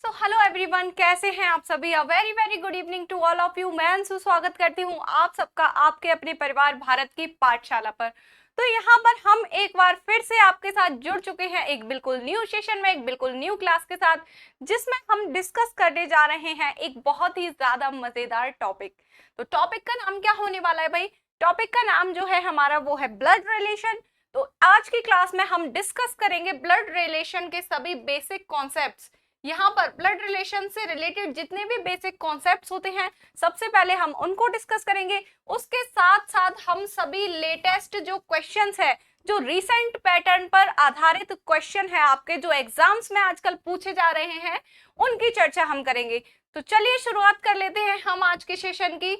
So hello everyone, कैसे हैं आप सभी। A very very good evening to all of you. मैं अंशु स्वागत करती हूँ आप सबका आपके अपने परिवार भारत की पाठशाला पर। तो यहाँ पर हम एक बार फिर से आपके साथ जुड़ चुके हैं एक बिल्कुल न्यू सेशन में, एक बिल्कुल न्यू क्लास के साथ, जिसमें हम डिस्कस करने जा रहे हैं एक बहुत ही ज्यादा मजेदार टॉपिक। तो टॉपिक का नाम क्या होने वाला है भाई? टॉपिक का नाम जो है हमारा वो है ब्लड रिलेशन। तो आज की क्लास में हम डिस्कस करेंगे ब्लड रिलेशन के सभी बेसिक कॉन्सेप्ट्स। यहाँ पर ब्लड रिलेशन से रिलेटेड जितने भी बेसिक कॉन्सेप्ट्स होते हैं सबसे पहले हम उनको डिस्कस करेंगे। उसके साथ साथ हम सभी लेटेस्ट जो क्वेश्चंस है, जो रिसेंट पैटर्न पर आधारित क्वेश्चन है आपके, जो एग्जाम्स में आजकल पूछे जा रहे हैं, उनकी चर्चा हम करेंगे। तो चलिए शुरुआत कर लेते हैं हम आज के सेशन की।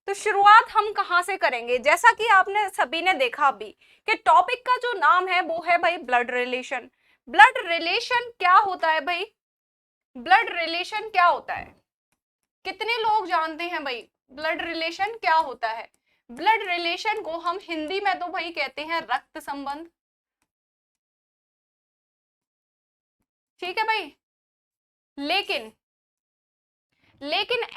तो शुरुआत हम कहाँ से करेंगे? जैसा कि आपने सभी ने देखा अभी कि टॉपिक का जो नाम है वो है भाई ब्लड रिलेशन। ब्लड रिलेशन क्या होता है भाई? ब्लड रिलेशन क्या होता है? कितने लोग जानते हैं भाई ब्लड रिलेशन क्या होता है? ब्लड रिलेशन को हम हिंदी में तो भाई कहते हैं रक्त संबंध। ठीक है भाई। लेकिन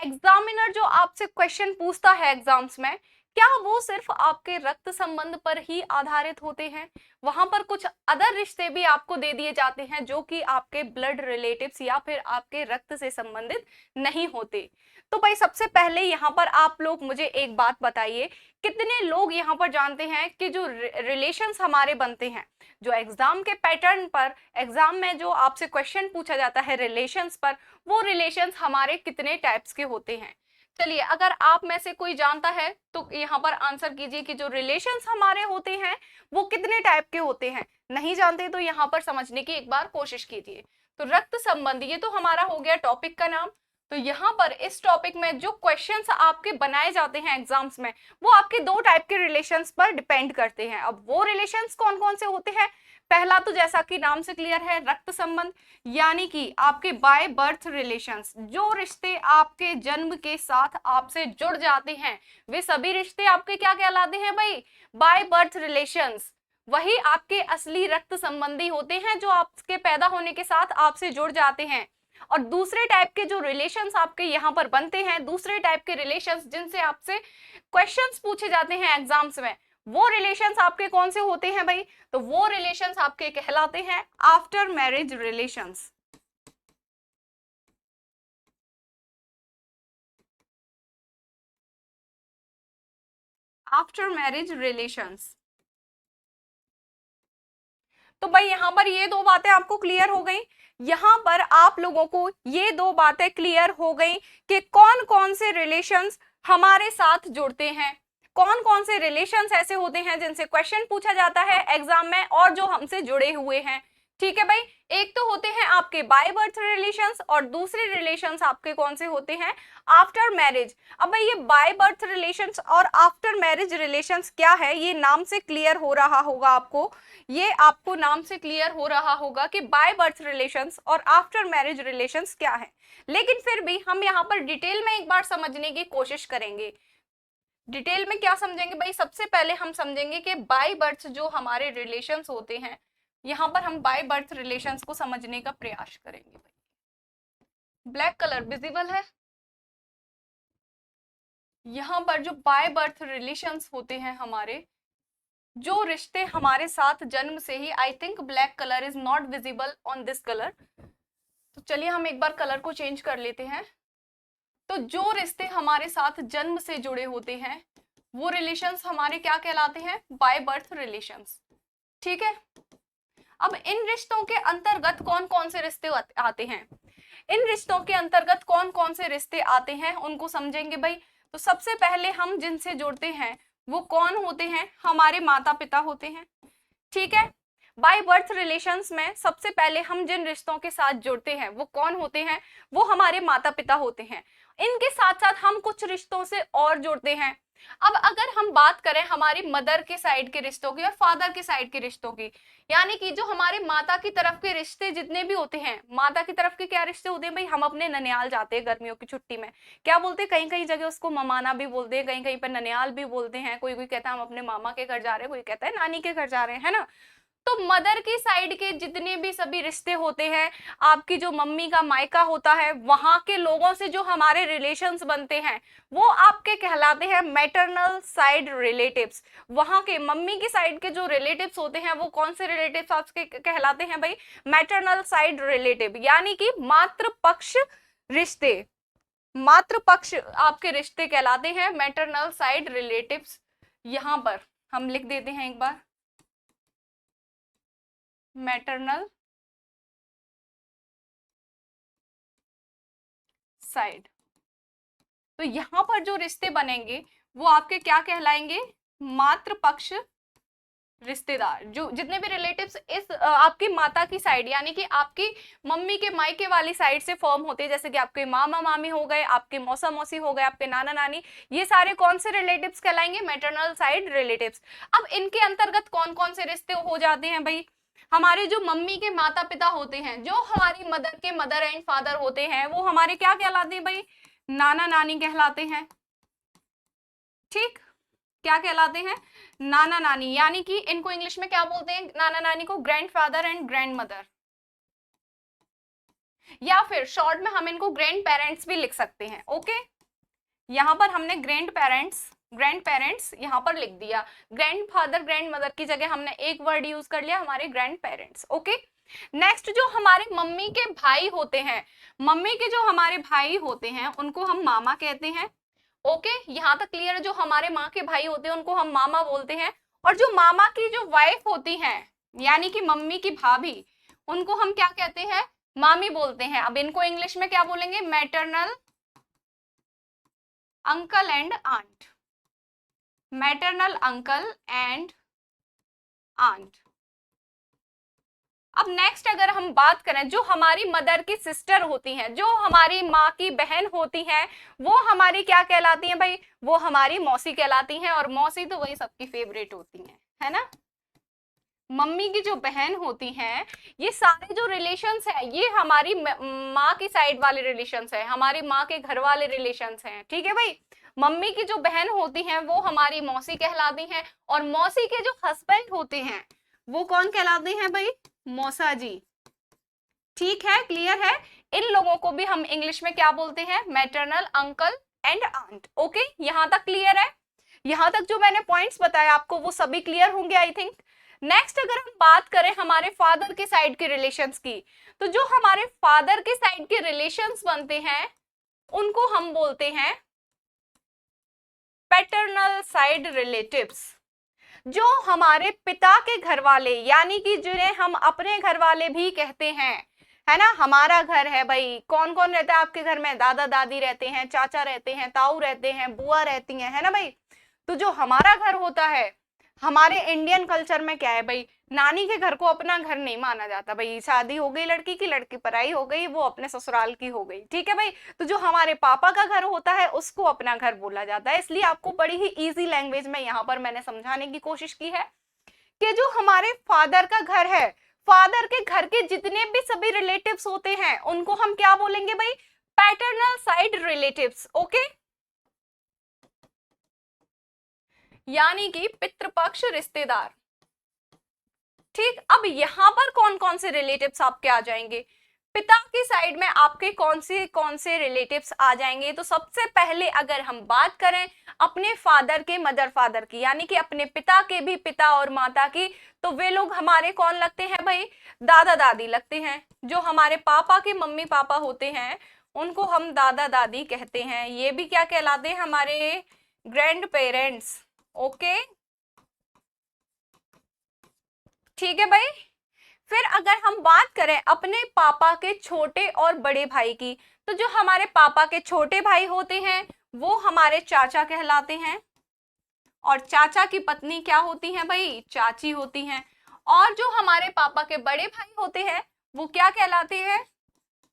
एग्जामिनर जो आपसे क्वेश्चन पूछता है एग्जाम्स में, क्या वो सिर्फ आपके रक्त संबंध पर ही आधारित होते हैं? वहां पर कुछ अदर रिश्ते भी आपको दे दिए जाते हैं जो कि आपके ब्लड रिलेटिव्स या फिर आपके रक्त से संबंधित नहीं होते। तो भाई सबसे पहले यहाँ पर आप लोग मुझे एक बात बताइए, कितने लोग यहाँ पर जानते हैं कि जो रिलेशंस हमारे बनते हैं, जो एग्जाम के पैटर्न पर, एग्जाम में जो आपसे क्वेश्चन पूछा जाता है रिलेशंस पर, वो रिलेशंस हमारे कितने टाइप्स के होते हैं? चलिए, अगर आप में से कोई जानता है तो यहाँ पर आंसर कीजिए कि जो रिलेशंस हमारे होते हैं वो कितने टाइप के होते हैं। नहीं जानते तो यहाँ पर समझने की एक बार कोशिश कीजिए। तो रक्त संबंधी, ये तो हमारा हो गया टॉपिक का नाम। तो यहाँ पर इस टॉपिक में जो क्वेश्चंस आपके बनाए जाते हैं एग्जाम्स में, वो आपके दो टाइप के रिलेशंस पर डिपेंड करते हैं। अब वो रिलेशंस कौन कौन से होते हैं? पहला तो जैसा कि नाम से क्लियर है, रक्त संबंध, यानी कि आपके बाय बर्थ रिलेशंस, जो रिश्ते आपके जन्म के साथ आपसे जुड़ जाते हैं, वे सभी रिश्ते आपके क्या कहलाते हैं भाई? By birth relations. वही आपके असली रक्त संबंधी होते हैं जो आपके पैदा होने के साथ आपसे जुड़ जाते हैं। और दूसरे टाइप के जो रिलेशंस आपके यहाँ पर बनते हैं, दूसरे टाइप के रिलेशंस जिनसे आपसे क्वेश्चंस पूछे जाते हैं एग्जाम्स में, वो रिलेशंस आपके कौन से होते हैं भाई? तो वो रिलेशंस आपके कहलाते हैं after marriage relations. After marriage relations. तो भाई यहाँ पर ये दो बातें आपको क्लियर हो गई। यहाँ पर आप लोगों को ये दो बातें क्लियर हो गई कि कौन कौन से रिलेशंस हमारे साथ जुड़ते हैं, कौन कौन से रिलेशंस ऐसे होते हैं जिनसे क्वेश्चन पूछा जाता है एग्जाम में और जो हमसे जुड़े हुए हैं। ठीक है भाई। एक तो होते हैं आपके बाय बर्थ रिलेशंस और दूसरे रिलेशंस आपके कौन से होते हैं? After marriage. अब भाई ये बाय बर्थ रिलेशंस और आफ्टर मैरिज रिलेशंस क्या है, ये नाम से क्लियर हो रहा होगा आपको। ये आपको नाम से क्लियर हो रहा होगा कि बाय बर्थ रिलेशंस और आफ्टर मैरिज रिलेशंस क्या है। लेकिन फिर भी हम यहाँ पर डिटेल में एक बार समझने की कोशिश करेंगे। डिटेल में क्या समझेंगे भाई? सबसे पहले हम समझेंगे कि बाय बर्थ जो हमारे रिलेशंस होते हैं, यहाँ पर हम बाय बर्थ रिलेशंस को समझने का प्रयास करेंगे भाई। ब्लैक कलर विजिबल है? यहाँ पर जो बाय बर्थ रिलेशंस होते हैं हमारे, जो रिश्ते हमारे साथ जन्म से ही, I think black colour is not visible on this colour, तो चलिए हम एक बार कलर को चेंज कर लेते हैं। तो जो रिश्ते हमारे साथ जन्म से जुड़े होते हैं वो रिलेशंस हमारे क्या कहलाते हैं? By birth relations. ठीक है। अब इन रिश्तों के अंतर्गत कौन कौन से रिश्ते आते हैं? इन रिश्तों के अंतर्गत कौन कौन से रिश्ते आते हैं उनको समझेंगे भाई। तो सबसे पहले हम जिनसे जुड़ते हैं वो कौन होते हैं? हमारे माता पिता होते हैं। ठीक है। बाय बर्थ रिलेशंस में सबसे पहले हम जिन रिश्तों के साथ जुड़ते हैं वो कौन होते हैं? वो हमारे माता पिता होते हैं। इनके साथ साथ हम कुछ रिश्तों से और जुड़ते हैं। अब अगर हम बात करें हमारी मदर के साइड के रिश्तों की और फादर के साइड के रिश्तों की, यानी कि जो हमारे माता की तरफ के रिश्ते जितने भी होते हैं, माता की तरफ के क्या रिश्ते होते हैं भाई? हम अपने ननियाल जाते हैं गर्मियों की छुट्टी में, क्या बोलते हैं, कहीं कहीं जगह उसको ममाना भी बोलते हैं, कहीं कहीं पर ननियाल भी बोलते हैं, कोई कोई कहता है हम अपने मामा के घर जा रहे हैं, कोई कहता है नानी के घर जा रहे हैं, है ना। तो मदर की साइड के जितने भी सभी रिश्ते होते हैं, आपकी जो मम्मी का मायका होता है, वहां के लोगों से जो हमारे रिलेशंस बनते हैं, वो आपके कहलाते हैं मैटरनल साइड रिलेटिव्स। वहां के मम्मी की साइड के जो रिलेटिव्स होते हैं, वो कौन से रिलेटिव्स आपके कहलाते हैं भाई? मैटरनल साइड रिलेटिव, यानी कि मातृपक्ष रिश्ते। मातृपक्ष आपके रिश्ते कहलाते हैं मैटरनल साइड रिलेटिव्स। यहां पर हम लिख देते हैं एक बार, मैटरनल साइड। तो यहां पर जो रिश्ते बनेंगे वो आपके क्या कहलाएंगे? मातृपक्ष रिश्तेदार। जो जितने भी रिलेटिव्स इस आपकी माता की साइड यानी कि आपकी मम्मी के मायके वाली साइड से फॉर्म होते हैं, जैसे कि आपके मामा मामी हो गए, आपके मौसा मौसी हो गए, आपके नाना नानी, ये सारे कौन से रिलेटिव्स कहलाएंगे? Maternal side relatives. अब इनके अंतर्गत कौन कौन से रिश्ते हो जाते हैं भाई? हमारे जो मम्मी के माता पिता होते हैं, जो हमारी मदर के मदर एंड फादर होते हैं, वो हमारे क्या कहलाते हैं भाई? नाना नानी कहलाते हैं। ठीक, क्या कहलाते हैं? नाना नानी, यानी कि इनको इंग्लिश में क्या बोलते हैं? नाना नानी को ग्रैंडफादर एंड ग्रैंड मदर, या फिर शॉर्ट में हम इनको ग्रैंड पेरेंट्स भी लिख सकते हैं। ओके, यहां पर हमने ग्रैंड पेरेंट्स यहां पर लिख दिया, ग्रैंडफादर ग्रैंड मदर की जगह हमने एक वर्ड यूज कर लिया, हमारे ग्रैंड पेरेंट्स। ओके, नेक्स्ट जो हमारे मम्मी के भाई होते हैं, मम्मी के जो हमारे भाई होते हैं उनको हम मामा कहते हैं। ओके, यहाँ तक क्लियर है? जो हमारे माँ के भाई होते हैं उनको हम मामा बोलते हैं, और जो मामा की जो वाइफ होती हैं यानी कि मम्मी की भाभी, उनको हम क्या कहते हैं? मामी बोलते हैं। अब इनको इंग्लिश में क्या बोलेंगे? Maternal uncle and aunt, maternal uncle and aunt. अब नेक्स्ट अगर हम बात करें, जो हमारी मदर की सिस्टर होती हैं, जो हमारी माँ की बहन होती हैं, वो हमारी क्या कहलाती हैं भाई? वो हमारी मौसी कहलाती हैं, और मौसी तो वही सबकी फेवरेट होती हैं, है ना? मम्मी की जो बहन होती हैं, ये सारे जो रिलेशंस है, ये हमारी माँ की साइड वाले रिलेशंस है, हमारी माँ के घर वाले रिलेशंस हैं। ठीक है भाई, मम्मी की जो बहन होती हैं वो हमारी मौसी कहलाती हैं, और मौसी के जो हस्बैंड होते हैं वो कौन कहलाते हैं भाई? मौसा जी। ठीक है, क्लियर है? इन लोगों को भी हम इंग्लिश में क्या बोलते हैं? Maternal uncle and aunt. Okay, यहां तक क्लियर है? यहां तक जो मैंने पॉइंट्स बताए आपको वो सभी क्लियर होंगे आई थिंक। नेक्स्ट अगर हम बात करें हमारे फादर के साइड के रिलेशंस की, तो जो हमारे फादर के साइड के रिलेशंस बनते हैं उनको हम बोलते हैं पैटर्नल साइड रिलेटिव्स। जो हमारे पिता के घर वाले, यानी कि जिन्हें हम अपने घर वाले भी कहते हैं, है ना? हमारा घर है भाई, कौन कौन रहता है आपके घर में? दादा दादी रहते हैं, चाचा रहते हैं, ताऊ रहते हैं, बुआ रहती हैं, है ना भाई? तो जो हमारा घर होता है, हमारे इंडियन कल्चर में क्या है भाई? नानी के घर को अपना घर नहीं माना जाता भाई। शादी हो गई लड़की की, लड़की पराई हो गई, वो अपने ससुराल की हो गई। ठीक है भाई, तो जो हमारे पापा का घर होता है उसको अपना घर बोला जाता है। इसलिए आपको बड़ी ही इजी लैंग्वेज में यहाँ पर मैंने समझाने की कोशिश की है कि जो हमारे फादर का घर है, फादर के घर के जितने भी सभी रिलेटिव्स होते हैं उनको हम क्या बोलेंगे भाई? Paternal side relatives. ओके, यानी कि पितृपक्ष रिश्तेदार। ठीक, अब यहां पर कौन कौन से रिलेटिव्स आपके आ जाएंगे? पिता की साइड में आपके कौन से रिलेटिव्स आ जाएंगे? तो सबसे पहले अगर हम बात करें अपने फादर के मदर फादर की, यानी कि अपने पिता के भी पिता और माता की, तो वे लोग हमारे कौन लगते हैं भाई? दादा दादी लगते हैं। जो हमारे पापा के मम्मी पापा होते हैं उनको हम दादा दादी कहते हैं। ये भी क्या कहलाते हैं? हमारे ग्रैंड पेरेंट्स। ओके, ठीक है भाई। फिर अगर हम बात करें अपने पापा के छोटे और बड़े भाई की, तो जो हमारे पापा के छोटे भाई होते हैं वो हमारे चाचा कहलाते हैं, और चाचा की पत्नी क्या होती है भाई? चाची होती हैं। और जो हमारे पापा के बड़े भाई होते हैं वो क्या कहलाते हैं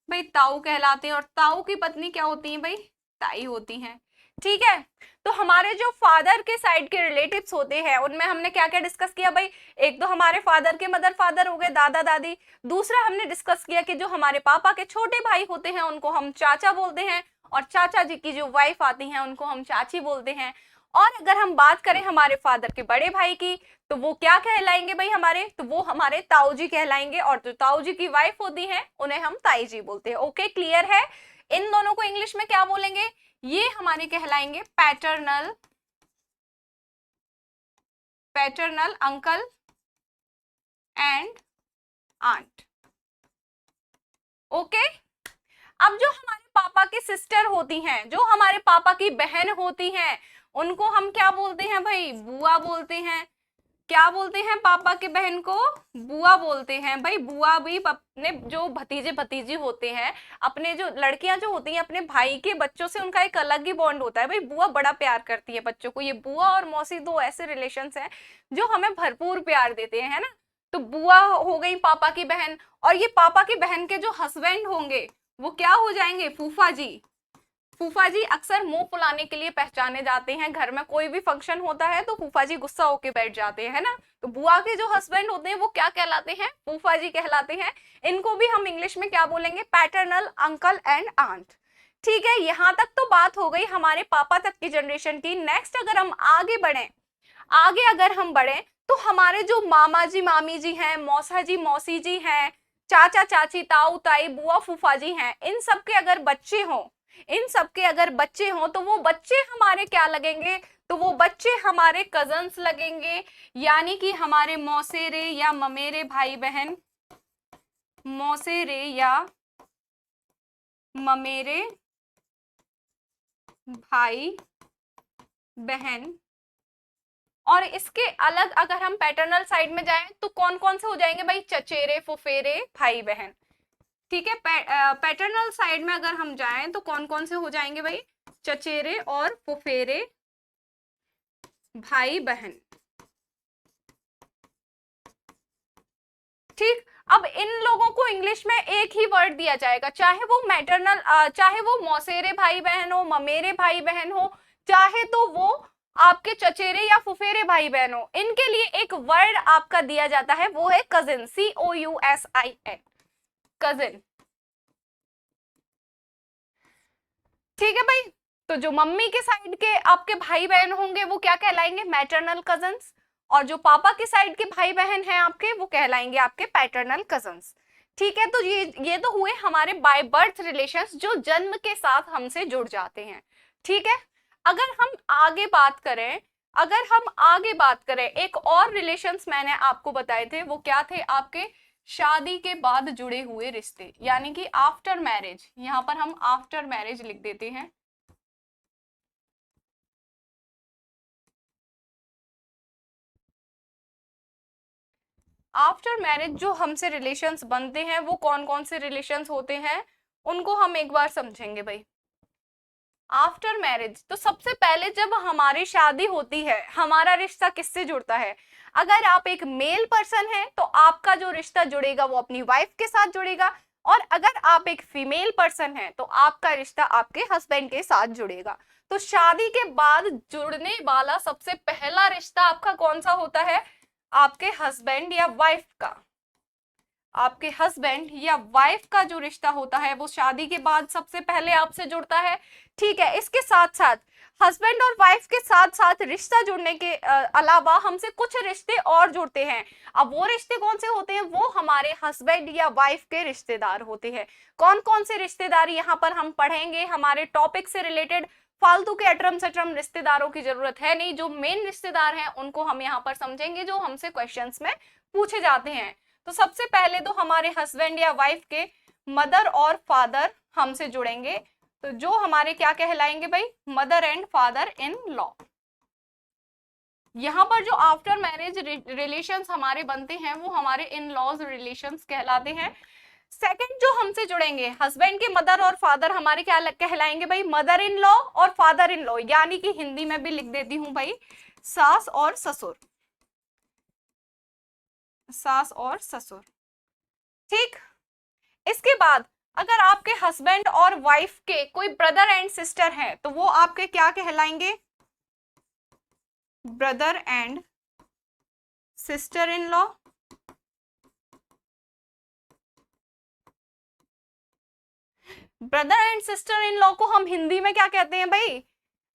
भाई? ताऊ कहलाते हैं, और ताऊ की पत्नी क्या होती है भाई? ताई होती हैं। ठीक है, तो हमारे जो फादर के साइड के रिलेटिव्स होते हैं उनमें हमने क्या क्या डिस्कस किया भाई? एक तो हमारे फादर के मदर फादर हो गए, दादा दादी। दूसरा हमने डिस्कस किया कि जो हमारे पापा के छोटे भाई होते हैं उनको हम चाचा बोलते हैं, और चाचा जी की जो वाइफ आती हैं उनको हम चाची बोलते हैं। और अगर हम बात करें हमारे फादर के बड़े भाई की, तो वो क्या कहलाएंगे भाई हमारे, तो वो हमारे ताऊ जी कहलाएंगे, और जो ताऊ जी की वाइफ होती है उन्हें हम ताई जी बोलते हैं। ओके, क्लियर है? इन दोनों को इंग्लिश में क्या बोलेंगे, ये हमारे कहलाएंगे paternal, paternal uncle and aunt. Okay, अब जो हमारे पापा की सिस्टर होती हैं, जो हमारे पापा की बहन होती हैं, उनको हम क्या बोलते हैं भाई, बुआ बोलते हैं। क्या बोलते हैं पापा के बहन को, बुआ बोलते हैं भाई। बुआ भी अपने जो भतीजे भतीजी होते हैं, अपने जो लड़कियां जो होती हैं अपने भाई के बच्चों से, उनका एक अलग ही बॉन्ड होता है भाई। बुआ बड़ा प्यार करती है बच्चों को। ये बुआ और मौसी दो ऐसे रिलेशंस हैं जो हमें भरपूर प्यार देते हैं, है ना। तो बुआ हो गई पापा की बहन, और ये पापा की बहन के जो हस्बैंड होंगे वो क्या हो जाएंगे, फूफा जी। फूफा जी अक्सर मुंह फुलाने के लिए पहचाने जाते हैं। घर में कोई भी फंक्शन होता है तो फूफा जी गुस्सा होके बैठ जाते हैं, है ना। तो बुआ के जो हस्बैंड होते हैं वो क्या कहलाते हैं, फूफा जी कहलाते हैं। इनको भी हम इंग्लिश में क्या बोलेंगे, पैटर्नल अंकल एंड आंट। ठीक है, यहां तक तो बात हो गई हमारे पापा तक की जनरेशन की। नेक्स्ट अगर हम आगे बढ़े, आगे अगर हम बढ़े, तो हमारे जो मामा जी मामी जी हैं, मौसा जी मौसी जी हैं, चाचा चाची ताऊ ताई बुआ फूफा जी हैं, इन सब के अगर बच्चे हों, इन सब के अगर बच्चे हों, तो वो बच्चे हमारे क्या लगेंगे, तो वो बच्चे हमारे कजन्स लगेंगे, यानी कि हमारे मौसेरे या ममेरे भाई बहन, मौसेरे या ममेरे भाई बहन। और इसके अलग अगर हम पैटर्नल साइड में जाएं तो कौन कौन से हो जाएंगे भाई, चचेरे फुफेरे भाई बहन। ठीक है, पैटर्नल साइड में अगर हम जाएं तो कौन कौन से हो जाएंगे भाई, चचेरे और फुफेरे भाई बहन। ठीक, अब इन लोगों को इंग्लिश में एक ही वर्ड दिया जाएगा, चाहे वो मैटरनल, चाहे वो मौसेरे भाई बहन हो, ममेरे भाई बहन हो, चाहे तो वो आपके चचेरे या फुफेरे भाई बहन हो, इनके लिए एक वर्ड आपका दिया जाता है, वो है कजिन, COUSIN, कजिन। ठीक है भाई, तो जो मम्मी के साइड के आपके भाई बहन होंगे वो क्या कहलाएंगे, मैटरनल कजन्स, और जो पापा के साइड के भाई बहन हैं आपके, वो कहलाएंगे आपके पैटर्नल कजन्स। ठीक है, तो ये तो हुए हमारे बाय बर्थ रिलेशंस जो जन्म के साथ हमसे जुड़ जाते हैं। ठीक है, अगर हम आगे बात करें, अगर हम आगे बात करें, एक और रिलेशंस मैंने आपको बताए थे, वो क्या थे आपके, शादी के बाद जुड़े हुए रिश्ते, यानी कि आफ्टर मैरिज। यहां पर हम आफ्टर मैरिज लिख देते हैं। आफ्टर मैरिज जो हमसे रिलेशंस बनते हैं वो कौन कौन से रिलेशंस होते हैं, उनको हम एक बार समझेंगे भाई। आफ्टर मैरिज तो सबसे पहले जब हमारी शादी होती है, हमारा रिश्ता किससे जुड़ता है, अगर आप एक मेल पर्सन हैं तो आपका जो रिश्ता जुड़ेगा वो अपनी वाइफ के साथ जुड़ेगा, और अगर आप एक फीमेल पर्सन हैं तो आपका रिश्ता आपके हस्बैंड के साथ जुड़ेगा। तो शादी के बाद जुड़ने वाला सबसे पहला रिश्ता आपका कौन सा होता है, आपके हस्बैंड या वाइफ का। आपके हस्बैंड या वाइफ का जो रिश्ता होता है वो शादी के बाद सबसे पहले आपसे जुड़ता है। ठीक है, इसके साथ साथ हस्बैंड और वाइफ के साथ साथ रिश्ता जुड़ने के अलावा हमसे कुछ रिश्ते और जुड़ते हैं। अब वो रिश्ते कौन से होते हैं, वो हमारे हस्बैंड या वाइफ के रिश्तेदार होते हैं। कौन कौन से रिश्तेदार यहाँ पर हम पढ़ेंगे, हमारे टॉपिक से रिलेटेड फालतू के अटरम सटरम रिश्तेदारों की जरूरत है नहीं, जो मेन रिश्तेदार हैं उनको हम यहाँ पर समझेंगे, जो हमसे क्वेश्चंस में पूछे जाते हैं। तो सबसे पहले तो हमारे हस्बैंड या वाइफ के मदर और फादर हमसे जुड़ेंगे, तो जो हमारे क्या कहलाएंगे भाई, mother and father in law. यहाँ पर जो आफ्टर मैरिज रिलेशंस हमारे बनते हैं वो हमारे इन लॉज रिलेशंस कहलाते हैं। सेकंड जो हमसे जुड़ेंगे, हस्बैंड के मदर और फादर हमारे क्या कहलाएंगे भाई, मदर इन लॉ और फादर इन लॉ, यानी कि हिंदी में भी लिख देती हूं भाई, सास और ससुर, सास और ससुर। ठीक, इसके बाद अगर आपके हस्बैंड और वाइफ के कोई ब्रदर एंड सिस्टर हैं तो वो आपके क्या कहलाएंगे, brother and sister in law. Brother and sister in law को हम हिंदी में क्या कहते हैं भाई,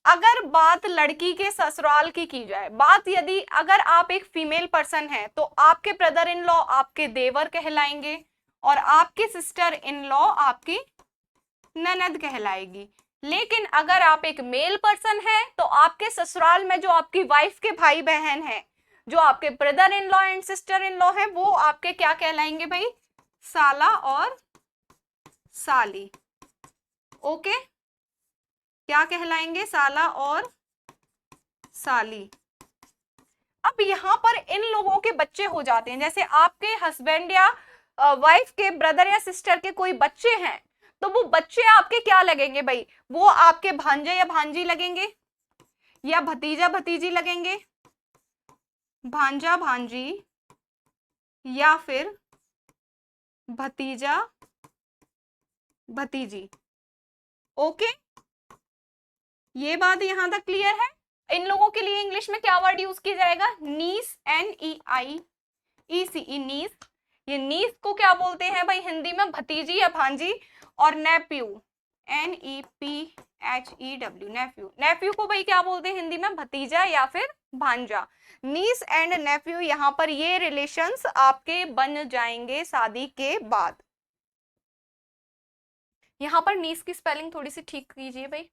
अगर बात लड़की के ससुराल की जाए, बात यदि अगर आप एक फीमेल पर्सन है तो आपके ब्रदर इन लॉ आपके देवर कहलाएंगे और आपकी सिस्टर इन लॉ आपकी ननद कहलाएगी। लेकिन अगर आप एक मेल पर्सन है तो आपके ससुराल में जो आपकी वाइफ के भाई बहन है, जो आपके brother in law and sister in law है, वो आपके क्या कहलाएंगे भाई? साला और साली। ओके, क्या कहलाएंगे? साला और साली। अब यहाँ पर इन लोगों के बच्चे हो जाते हैं, जैसे आपके हस्बैंड या वाइफ के ब्रदर या सिस्टर के कोई बच्चे हैं, तो वो बच्चे आपके क्या लगेंगे भाई? वो आपके भांजे या भांजी लगेंगे या भतीजा भतीजी लगेंगे, भांजा भांजी या फिर भतीजा भतीजी। ओके, ये बात यहां तक क्लियर है? इन लोगों के लिए इंग्लिश में क्या वर्ड यूज किया जाएगा? नीस, NEIECE, नीस। ये नीस को क्या बोलते हैं भाई हिंदी में? भतीजी या भांजी। और नेप्यू, NEPHEW, नेफ्यू। नेफ्यू को भाई क्या बोलते हैं हिंदी में? भतीजा या फिर भांजा। नीस एंड नेफ्यू, यहाँ पर ये रिलेशंस आपके बन जाएंगे शादी के बाद। यहाँ पर नीस की स्पेलिंग थोड़ी सी ठीक कीजिए भाई।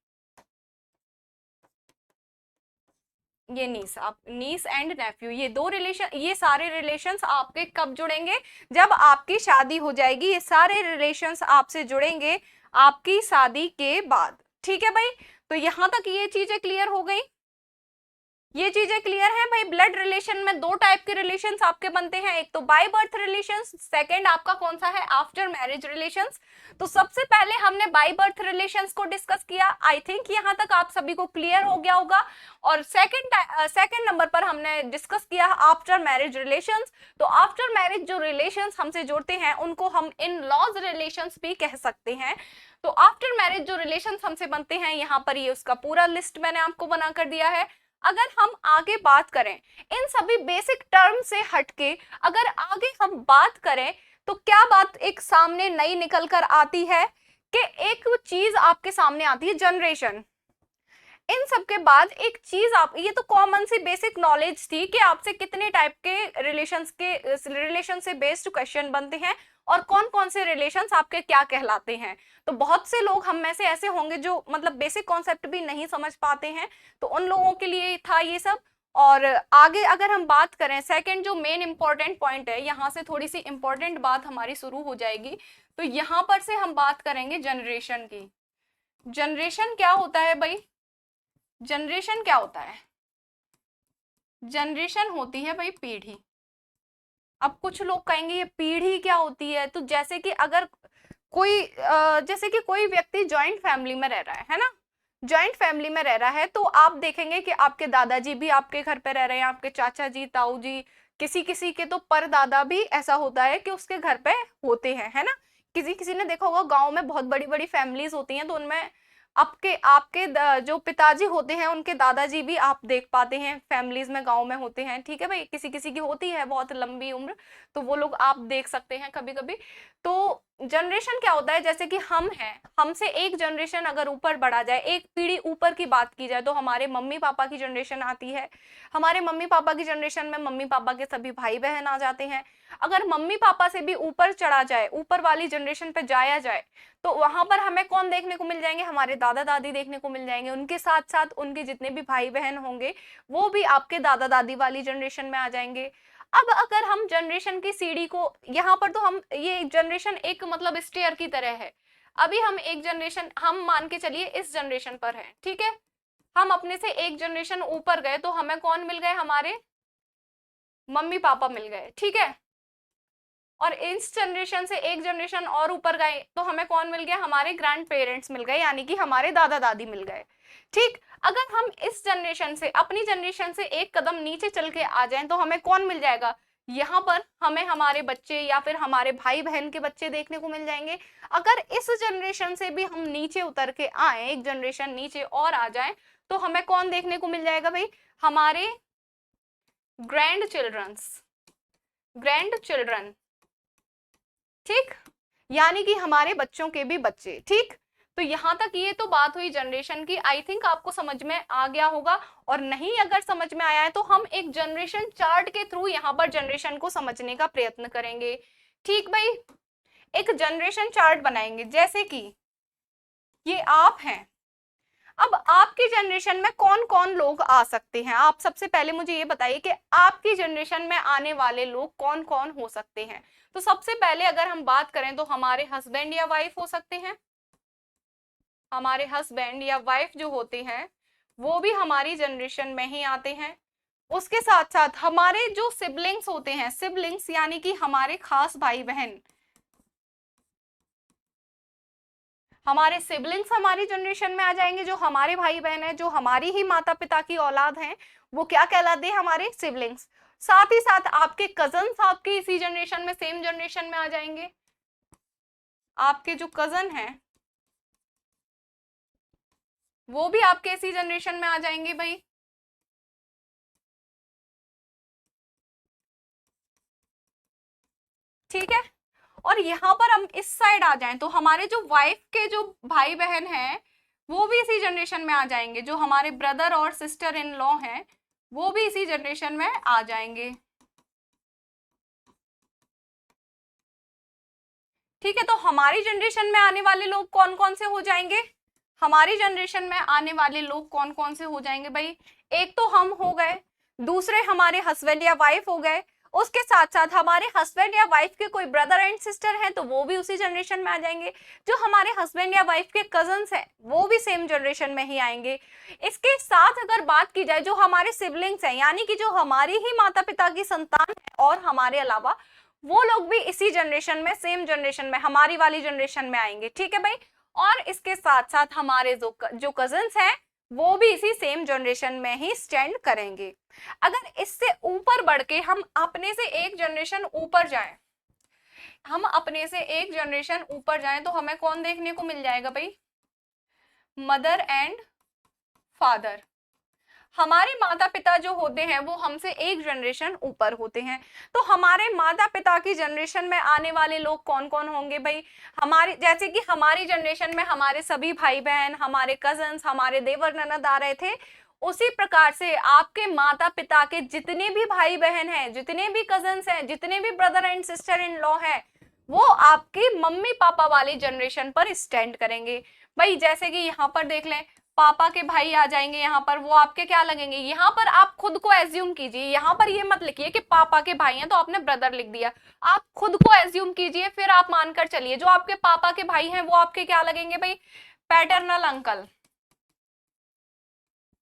ये नीस, आप नीस एंड नेफ्यू, ये दो रिलेशन, ये सारे रिलेशंस आपके कब जुड़ेंगे? जब आपकी शादी हो जाएगी। ये सारे रिलेशंस आपसे जुड़ेंगे आपकी शादी के बाद। ठीक है भाई, तो यहां तक ये चीजें क्लियर हो गई। ये चीजें क्लियर है भाई। ब्लड रिलेशन में दो टाइप के रिलेशंस आपके बनते हैं, एक तो बाय बर्थ रिलेशंस, सेकंड आपका कौन सा है? After marriage relations. तो सबसे पहले हमने बाय बर्थ रिलेशंस को डिस्कस किया। आई थिंक यहां तक आप सभी को क्लियर हो गया होगा। और सेकंड नंबर पर हमने डिस्कस किया आफ्टर मैरिज रिलेशंस। तो आफ्टर मैरिज जो रिलेशंस हमसे जुड़ते हैं उनको हम इन लॉज रिलेशंस भी कह सकते हैं। तो आफ्टर मैरिज जो रिलेशंस हमसे बनते हैं, यहाँ पर ये उसका पूरा लिस्ट मैंने आपको बना कर दिया है। अगर हम आगे बात करें इन सभी बेसिक टर्म से हटके, अगर आगे हम बात करें तो क्या बात एक सामने नई निकल कर आती है कि एक चीज आपके सामने आती है, जनरेशन। इन सब के बाद एक चीज आप, ये तो कॉमन सी बेसिक नॉलेज थी कि आपसे कितने टाइप के रिलेशन से बेस्ड क्वेश्चन बनते हैं और कौन कौन से रिलेशंस आपके क्या कहलाते हैं। तो बहुत से लोग हम में से ऐसे होंगे जो मतलब बेसिक कॉन्सेप्ट भी नहीं समझ पाते हैं, तो उन लोगों के लिए था ये सब। और आगे अगर हम बात करें, सेकंड जो मेन इंपॉर्टेंट पॉइंट है, यहाँ से थोड़ी सी इंपॉर्टेंट बात हमारी शुरू हो जाएगी। तो यहाँ पर से हम बात करेंगे जनरेशन की। जनरेशन क्या होता है भाई? जनरेशन क्या होता है? जनरेशन होती है भाई पीढ़ी। अब कुछ लोग कहेंगे ये पीढ़ी क्या होती है? तो जैसे कि अगर कोई व्यक्ति जॉइंट फैमिली में रह रहा है ना, जॉइंट फैमिली में रह रहा है, तो आप देखेंगे कि आपके दादाजी भी आपके घर पे रह रहे हैं, आपके चाचा जी, ताऊ जी, किसी किसी के तो परदादा भी ऐसा होता है कि उसके घर पे होते हैं, है ना। किसी किसी ने देखा होगा गांव में बहुत बड़ी बड़ी फैमिलीज होती हैं, तो उनमें आपके आपके जो पिताजी होते हैं उनके दादाजी भी आप देख पाते हैं फैमिलीज में, गांव में होते हैं। ठीक है भाई, किसी किसी की होती है बहुत लंबी उम्र, तो वो लोग आप देख सकते हैं कभी कभी। तो जनरेशन क्या होता है? जैसे कि हम हैं, हमसे एक जनरेशन अगर ऊपर बढ़ा जाए, एक पीढ़ी ऊपर की बात की जाए, तो हमारे मम्मी पापा की जनरेशन आती है। हमारे मम्मी पापा की जनरेशन में मम्मी पापा के सभी भाई बहन आ जाते हैं। अगर मम्मी पापा से भी ऊपर चढ़ा जाए, ऊपर वाली जनरेशन पे जाया जाए, तो वहां पर हमें कौन देखने को मिल जाएंगे? हमारे दादा दादी देखने को मिल जाएंगे। उनके साथ साथ उनके जितने भी भाई बहन होंगे वो भी आपके दादा दादी वाली जनरेशन में आ जाएंगे। अब अगर हम जनरेशन की सीढ़ी को, यहाँ पर तो हम ये जनरेशन एक मतलब स्टेयर की तरह है। अभी हम एक जनरेशन, हम मान के चलिए इस जनरेशन पर है, ठीक है। हम अपने से एक जनरेशन ऊपर गए तो हमें कौन मिल गए? हमारे मम्मी पापा मिल गए, ठीक है। और इस जनरेशन से एक जनरेशन और ऊपर गए तो हमें कौन मिल गया? हमारे ग्रैंड पेरेंट्स मिल गए, यानी कि हमारे दादा दादी मिल गए, ठीक। अगर हम इस जनरेशन से, अपनी जनरेशन से एक कदम नीचे चल के आ जाएं तो हमें कौन मिल जाएगा? यहाँ पर हमें हमारे बच्चे या फिर हमारे भाई बहन के बच्चे देखने को मिल जाएंगे। अगर इस जनरेशन से भी हम नीचे उतर के आए, एक जनरेशन नीचे और आ जाए, तो हमें कौन देखने को मिल जाएगा भाई? हमारे ग्रैंड चिल्ड्रन, ठीक, यानी कि हमारे बच्चों के भी बच्चे, ठीक। तो यहाँ तक ये तो बात हुई जनरेशन की। आई थिंक आपको समझ में आ गया होगा, और नहीं अगर समझ में आया है तो हम एक जनरेशन चार्ट के थ्रू यहाँ पर जनरेशन को समझने का प्रयत्न करेंगे। ठीक भाई, एक जनरेशन चार्ट बनाएंगे। जैसे कि ये आप हैं, अब आपकी जनरेशन में कौन कौन लोग आ सकते हैं? आप सबसे पहले मुझे ये बताइए कि आपकी जनरेशन में आने वाले लोग कौन कौन हो सकते हैं। तो सबसे पहले अगर हम बात करें तो हमारे हस्बैंड या वाइफ हो सकते हैं। हमारे हस्बैंड या वाइफ जो होते हैं वो भी हमारी जनरेशन में ही आते हैं। उसके साथ साथ हमारे जो सिबलिंग्स होते हैं, सिबलिंग्स यानी कि हमारे खास भाई बहन, हमारे सिबलिंग्स हमारी जनरेशन में आ जाएंगे। जो हमारे भाई बहन है, जो हमारी ही माता पिता की औलाद हैं, वो क्या कहलाते हैं? हमारे सिबलिंग्स। साथ ही साथ आपके कजन्स आपके इसी जनरेशन में, सेम जनरेशन में आ जाएंगे। आपके जो कजन हैं वो भी आपके इसी जनरेशन में आ जाएंगे भाई। ठीक है, और यहाँ पर हम इस साइड आ जाएं तो हमारे जो वाइफ के जो भाई बहन हैं वो भी इसी जनरेशन में आ जाएंगे। जो हमारे ब्रदर और सिस्टर इन लॉ हैं वो भी इसी जनरेशन में आ जाएंगे। ठीक है, तो हमारी जनरेशन में आने वाले लोग कौन कौन से हो जाएंगे? हमारी जनरेशन में आने वाले लोग कौन कौन से हो जाएंगे भाई? एक तो हम हो गए, दूसरे हमारे हस्बैंड या वाइफ हो गए, उसके साथ साथ हमारे हस्बैंड या वाइफ के कोई ब्रदर एंड सिस्टर हैं तो वो भी उसी जनरेशन में आ जाएंगे। जो हमारे हस्बैंड या वाइफ के कजन्स हैं वो भी सेम जनरेशन में ही आएंगे। इसके साथ अगर बात की जाए जो हमारे सिबलिंग्स हैं, यानी कि जो हमारी ही माता पिता की संतान है और हमारे अलावा, वो लोग भी इसी जनरेशन में, सेम जनरेशन में, हमारी वाली जनरेशन में आएंगे। ठीक है भाई, और इसके साथ साथ हमारे जो कजन्स हैं वो भी इसी सेम जनरेशन में ही स्टैंड करेंगे। अगर इससे ऊपर बढ़ के हम अपने से एक जनरेशन ऊपर जाएं, हम अपने से एक जनरेशन ऊपर जाएं तो हमें कौन देखने को मिल जाएगा भाई? Mother and father. हमारे माता पिता जो होते हैं वो हमसे एक जनरेशन ऊपर होते हैं। तो हमारे माता पिता की जनरेशन में आने वाले लोग कौन कौन होंगे भाई? हमारी, जैसे कि हमारी जनरेशन में हमारे सभी भाई बहन, हमारे कजन्स, हमारे देवर ननद आ रहे थे, उसी प्रकार से आपके माता पिता के जितने भी भाई बहन हैं, जितने भी कजन्स हैं, जितने भी brother and sister in law हैं, वो आपके मम्मी पापा वाली जनरेशन पर स्टैंड करेंगे भाई। जैसे कि यहाँ पर देख लें, पापा के भाई आ जाएंगे यहाँ पर, वो आपके क्या लगेंगे? यहाँ पर आप खुद को एज्यूम कीजिए, यहाँ पर ये मत लिखिए कि पापा के भाई हैं तो आपने ब्रदर लिख दिया। आप खुद को एज्यूम कीजिए, फिर आप मानकर चलिए जो आपके पापा के भाई हैं वो आपके क्या लगेंगे भाई? Paternal uncle.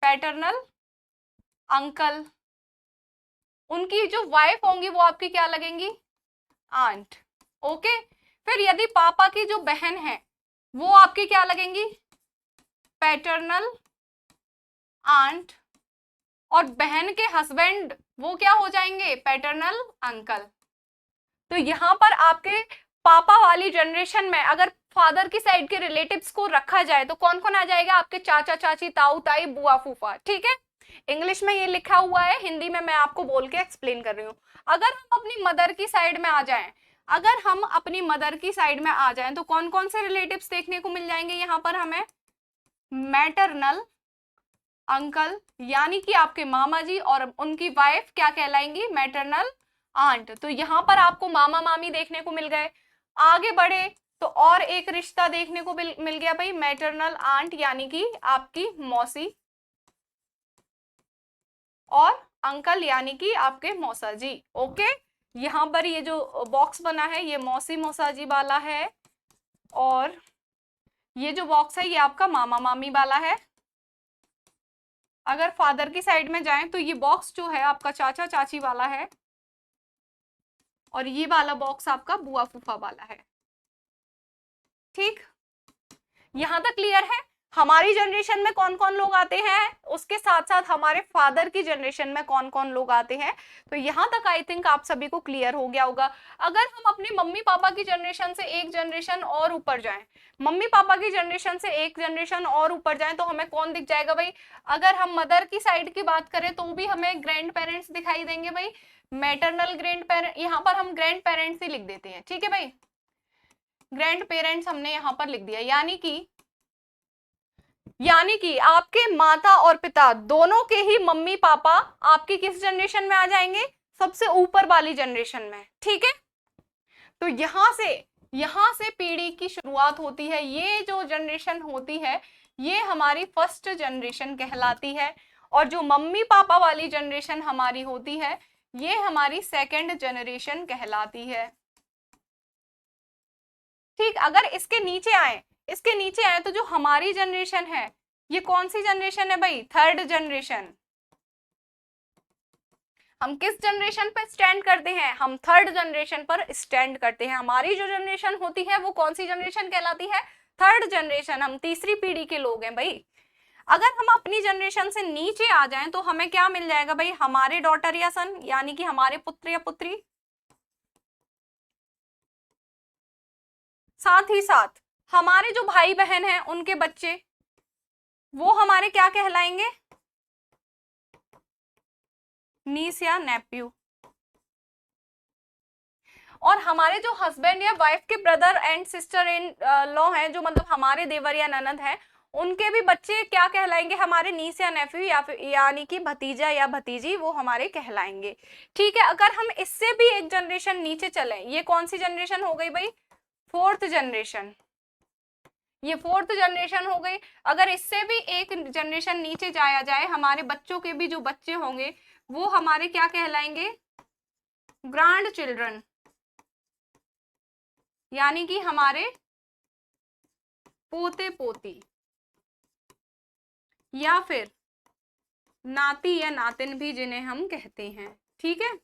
Paternal uncle. उनकी जो वाइफ होंगी वो आपकी क्या लगेंगी? आंट। ओके, फिर यदि पापा की जो बहन है वो आपकी क्या लगेंगी? Paternal aunt. और बहन के हस्बैंड वो क्या हो जाएंगे? Paternal uncle. तो यहाँ पर आपके पापा वाली जनरेशन में अगर फादर की साइड के रिलेटिव्स को रखा जाए तो कौन कौन आ जाएगा? आपके चाचा चाची, ताऊ ताई, बुआ फूफा। ठीक है, इंग्लिश में ये लिखा हुआ है, हिंदी में मैं आपको बोल के एक्सप्लेन कर रही हूँ। अगर हम अपनी मदर की साइड में आ जाएं, अगर हम अपनी मदर की साइड में आ जाएं तो कौन कौन से रिलेटिव्स देखने को मिल जाएंगे यहाँ पर हमें? मैटरनल अंकल, यानी कि आपके मामा जी, और उनकी वाइफ क्या कहलाएंगी? Maternal aunt. तो यहाँ पर आपको मामा मामी देखने को मिल गए। आगे बढ़े तो और एक रिश्ता देखने को मिल गया भाई, मैटरनल आंट यानी कि आपकी मौसी, और अंकल यानी कि आपके मौसा जी। ओके, यहाँ पर ये जो बॉक्स बना है ये मौसी मौसा जी वाला है, और ये जो बॉक्स है ये आपका मामा मामी वाला है। अगर फादर की साइड में जाएं तो ये बॉक्स जो है आपका चाचा चाची वाला है, और ये वाला बॉक्स आपका बुआ फूफा वाला है। ठीक, यहां तक क्लियर है? हमारी जनरेशन में कौन कौन लोग आते हैं, उसके साथ साथ हमारे फादर की जनरेशन में कौन कौन लोग आते हैं। तो यहां तक आई थिंक आप सभी को क्लियर हो गया होगा। अगर हम अपने मम्मी पापा की जनरेशन से एक जनरेशन और ऊपर जाएं, मम्मी पापा की जनरेशन से एक जनरेशन और ऊपर जाएं तो हमें कौन दिख जाएगा भाई? अगर हम मदर की साइड की बात करें तो भी हमें ग्रैंड पेरेंट्स दिखाई देंगे भाई, मैटरनल ग्रैंड पेरेंट। यहाँ पर हम ग्रैंड पेरेंट्स ही लिख देते हैं। ठीक है भाई, ग्रैंड पेरेंट्स हमने यहाँ पर लिख दिया, यानी कि यानी कि आपके माता और पिता दोनों के ही मम्मी पापा आपके किस जनरेशन में आ जाएंगे, सबसे ऊपर वाली जनरेशन में, ठीक है। तो यहां से पीढ़ी की शुरुआत होती है। ये जो जनरेशन होती है ये हमारी फर्स्ट जनरेशन कहलाती है, और जो मम्मी पापा वाली जनरेशन हमारी होती है ये हमारी सेकंड जनरेशन कहलाती है, ठीक। अगर इसके नीचे आए तो जो हमारी जनरेशन है ये कौन सी जनरेशन है भाई, थर्ड जनरेशन। हम किस जनरेशन पर स्टैंड करते हैं, हम थर्ड जनरेशन पर स्टैंड करते हैं। हमारी जो जनरेशन होती है वो कौन सी जनरेशन कहलाती है, थर्ड जनरेशन। हम तीसरी पीढ़ी के लोग हैं भाई। अगर हम अपनी जनरेशन से नीचे आ जाएं तो हमें क्या मिल जाएगा भाई, हमारे डॉटर या सन, यानी कि हमारे पुत्र या पुत्री, साथ ही साथ हमारे जो भाई बहन हैं उनके बच्चे, वो हमारे क्या कहलाएंगे, नीस या नेप्यू। और हमारे जो हस्बैंड या वाइफ के brother and sister in law हैं, जो मतलब हमारे देवर या ननद हैं, उनके भी बच्चे क्या कहलाएंगे, हमारे नीस या नेफ्यू, या फिर यानी कि भतीजा या भतीजी, वो हमारे कहलाएंगे, ठीक है। अगर हम इससे भी एक जनरेशन नीचे चलें, ये कौन सी जनरेशन हो गई भाई, फोर्थ जनरेशन। ये फोर्थ जनरेशन हो गई। अगर इससे भी एक जनरेशन नीचे जाया जाए, हमारे बच्चों के भी जो बच्चे होंगे वो हमारे क्या कहलाएंगे, ग्रैंड चिल्ड्रन, यानी कि हमारे पोते पोती या फिर नाती या नातिन भी जिन्हें हम कहते हैं, ठीक है।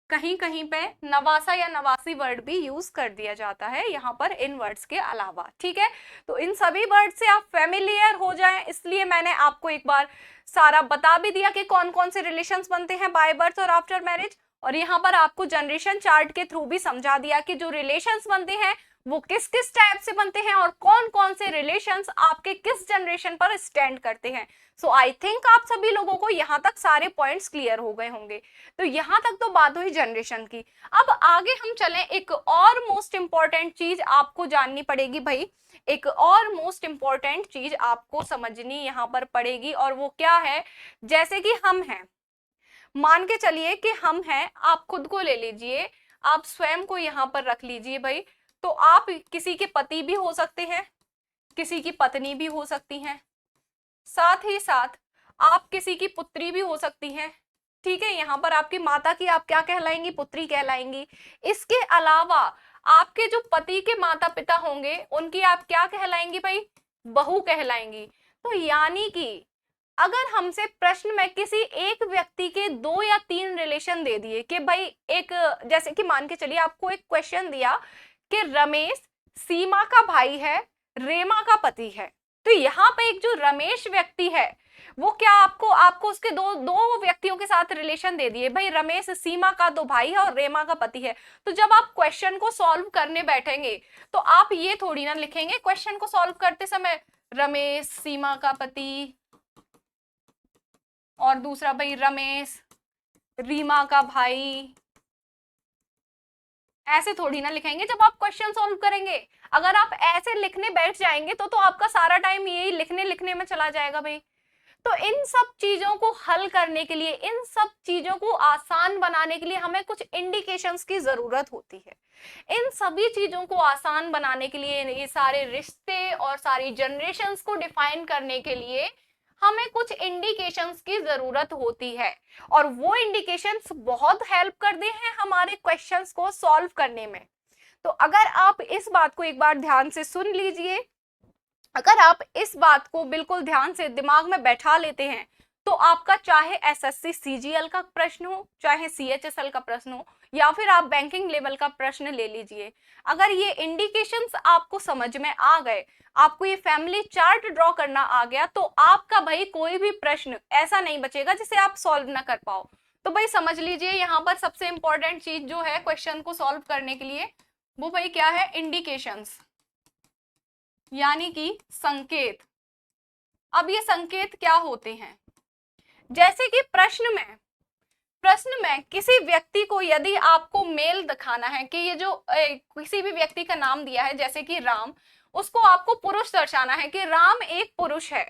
कहीं कहीं पे नवासा या नवासी वर्ड भी यूज कर दिया जाता है यहाँ पर इन वर्ड्स के अलावा, ठीक है। तो इन सभी वर्ड से आप फेमिलियर हो जाएं, इसलिए मैंने आपको एक बार सारा बता भी दिया कि कौन कौन से रिलेशंस बनते हैं बाय बर्थ और आफ्टर मैरिज, और यहाँ पर आपको जनरेशन चार्ट के थ्रू भी समझा दिया कि जो रिलेशंस बनते हैं वो किस किस टाइप से बनते हैं और कौन कौन से रिलेशंस आपके किस जनरेशन पर स्टैंड करते हैं। सो आई थिंक आप सभी लोगों को यहाँ तक सारे पॉइंट्स क्लियर हो गए होंगे। तो यहाँ तक तो बात हुई जनरेशन की। अब आगे हम चलें, एक और मोस्ट इंपॉर्टेंट चीज आपको जाननी पड़ेगी भाई, एक और मोस्ट इंपॉर्टेंट चीज आपको समझनी यहाँ पर पड़ेगी, और वो क्या है, जैसे कि हम हैं, मान के चलिए कि हम हैं, आप खुद को ले लीजिए, आप स्वयं को यहाँ पर रख लीजिए भाई। तो आप किसी के पति भी हो सकते हैं, किसी की पत्नी भी हो सकती हैं, साथ ही साथ आप किसी की पुत्री भी हो सकती हैं, ठीक है। यहाँ पर आपकी माता की आप क्या कहलाएंगी, पुत्री कहलाएंगी। इसके अलावा आपके जो पति के माता पिता होंगे उनकी आप क्या कहलाएंगी भाई, बहू कहलाएंगी। तो यानी कि अगर हमसे प्रश्न में किसी एक व्यक्ति के 2 या 3 रिलेशन दे दिए कि भाई एक, जैसे कि मान के चलिए आपको एक क्वेश्चन दिया कि रमेश सीमा का भाई है, रेमा का पति है, तो यहाँ पे एक जो रमेश व्यक्ति है वो क्या आपको उसके दो व्यक्तियों के साथ रिलेशन दे दिए, भाई रमेश सीमा का तो भाई है और रेमा का पति है। तो जब आप क्वेश्चन को सॉल्व करने बैठेंगे तो आप ये थोड़ी ना लिखेंगे क्वेश्चन को सॉल्व करते समय, रमेश सीमा का पति और दूसरा भाई रमेश रीमा का भाई, ऐसे थोड़ी ना लिखेंगे जब आप क्वेश्चन सॉल्व करेंगे। अगर आप ऐसे लिखने बैठ जाएंगे तो आपका सारा टाइम यही लिखने में चला जाएगा भाई। तो इन सब चीजों को हल करने के लिए, इन सब चीजों को आसान बनाने के लिए हमें कुछ इंडिकेशंस की जरूरत होती है। इन सभी चीजों को आसान बनाने के लिए, ये सारे रिश्ते और सारी जनरेशंस को डिफाइन करने के लिए हमें कुछ इंडिकेशंस की जरूरत होती है, और वो इंडिकेशंस बहुत हेल्प करते हैं हमारे क्वेश्चंस को सॉल्व करने में। तो अगर आप इस बात को एक बार ध्यान से सुन लीजिए, अगर आप इस बात को बिल्कुल ध्यान से दिमाग में बैठा लेते हैं तो आपका चाहे एसएससी सीजीएल का प्रश्न हो, चाहे सीएचएसएल का प्रश्न हो, या फिर आप बैंकिंग लेवल का प्रश्न ले लीजिए, अगर ये इंडिकेशंस आपको समझ में आ गए, आपको ये फैमिली चार्ट ड्रॉ करना आ गया, तो आपका भाई कोई भी प्रश्न ऐसा नहीं बचेगा जिसे आप सॉल्व ना कर पाओ। तो भाई समझ लीजिए यहाँ पर सबसे इंपॉर्टेंट चीज जो है क्वेश्चन को सॉल्व करने के लिए, वो भाई क्या है, इंडिकेशंस, यानी कि संकेत। अब ये संकेत क्या होते हैं, जैसे कि प्रश्न में किसी व्यक्ति को यदि आपको मेल दिखाना है कि ये जो किसी भी व्यक्ति का नाम दिया है जैसे कि राम, उसको आपको पुरुष दर्शाना है कि राम एक पुरुष है,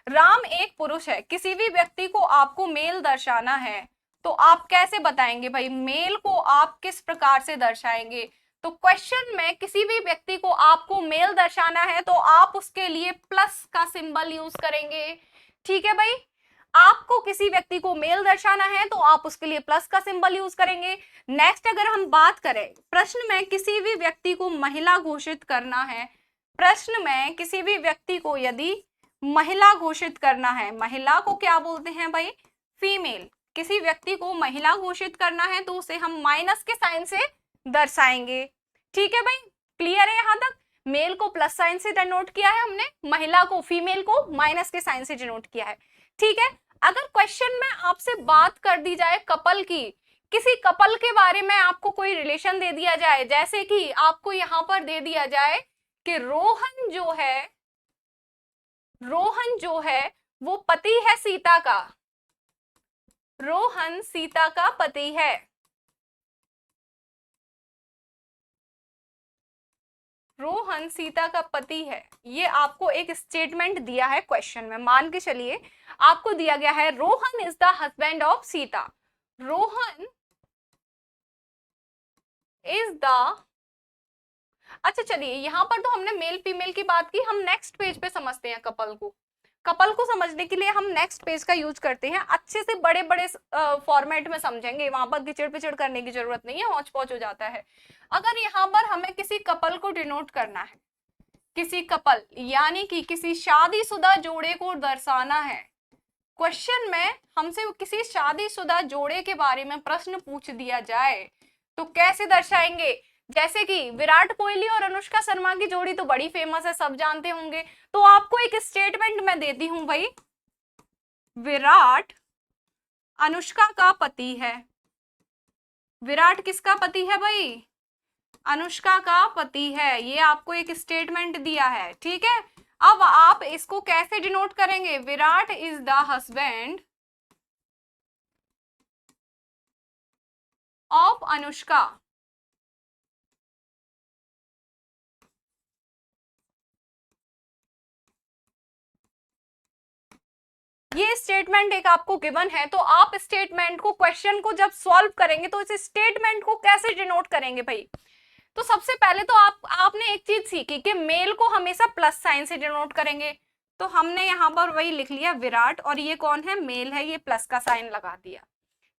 राम एक पुरुष है। किसी भी व्यक्ति को आपको मेल दर्शाना है तो आप कैसे बताएंगे भाई, मेल को आप किस प्रकार से दर्शाएंगे? तो क्वेश्चन में किसी भी व्यक्ति को आपको मेल दर्शाना है तो आप उसके लिए प्लस का सिंबल यूज करेंगे। ठीक है भाई, आपको किसी व्यक्ति को मेल दर्शाना है तो आप उसके लिए प्लस का सिंबल यूज करेंगे। नेक्स्ट अगर हम बात करें, प्रश्न में किसी भी व्यक्ति को महिला घोषित करना है, प्रश्न में किसी भी व्यक्ति को यदि महिला घोषित करना है, महिला को क्या बोलते हैं भाई, फीमेल। किसी व्यक्ति को महिला घोषित करना है तो उसे हम माइनस के साइन से दर्शाएंगे। ठीक है भाई, क्लियर है यहाँ तक? मेल को प्लस साइन से डिनोट किया है हमने, महिला को, फीमेल को माइनस के साइन से डिनोट किया है। ठीक है, अगर क्वेश्चन में आपसे बात कर दी जाए कपल की, किसी कपल के बारे में आपको कोई रिलेशन दे दिया जाए, जैसे कि आपको यहां पर दे दिया जाए कि रोहन जो है वो पति है सीता का, रोहन सीता का पति है। रोहन सीता का पति है, ये आपको एक स्टेटमेंट दिया है क्वेश्चन में। मान के चलिए आपको दिया गया है Rohan is the husband of Sita, Rohan is the, अच्छा चलिए यहां पर तो हमने मेल फीमेल की बात की, हम नेक्स्ट पेज पे समझते हैं कपल को। कपल को समझने के लिए हम नेक्स्ट पेज का यूज करते हैं, अच्छे से बड़े बड़े फॉर्मेट में समझेंगे, वहां पर किचड़ पिचड़ करने की जरूरत नहीं है, हौच पौच हो जाता है। अगर यहाँ पर हमें किसी कपल को डिनोट करना है, किसी कपल यानी कि किसी शादीशुदा जोड़े को दर्शाना है, क्वेश्चन में हमसे किसी शादीशुदा जोड़े के बारे में प्रश्न पूछ दिया जाए तो कैसे दर्शाएंगे? जैसे कि विराट कोहली और अनुष्का शर्मा की जोड़ी तो बड़ी फेमस है, सब जानते होंगे, तो आपको एक स्टेटमेंट मैं देती हूं भाई, विराट अनुष्का का पति है। विराट किसका पति है भाई? अनुष्का का पति है, ये आपको एक स्टेटमेंट दिया है। ठीक है, अब आप इसको कैसे डिनोट करेंगे? Virat is the husband of Anushka, ये स्टेटमेंट एक आपको गिवन है, तो आप स्टेटमेंट को, क्वेश्चन को जब सॉल्व करेंगे तो इस स्टेटमेंट को कैसे डिनोट करेंगे भाई? तो सबसे पहले तो आपने एक चीज सीखी कि मेल को हमेशा प्लस साइन से डिनोट करेंगे, तो हमने यहाँ पर वही लिख लिया विराट, और ये कौन है? मेल है, ये प्लस का साइन लगा दिया।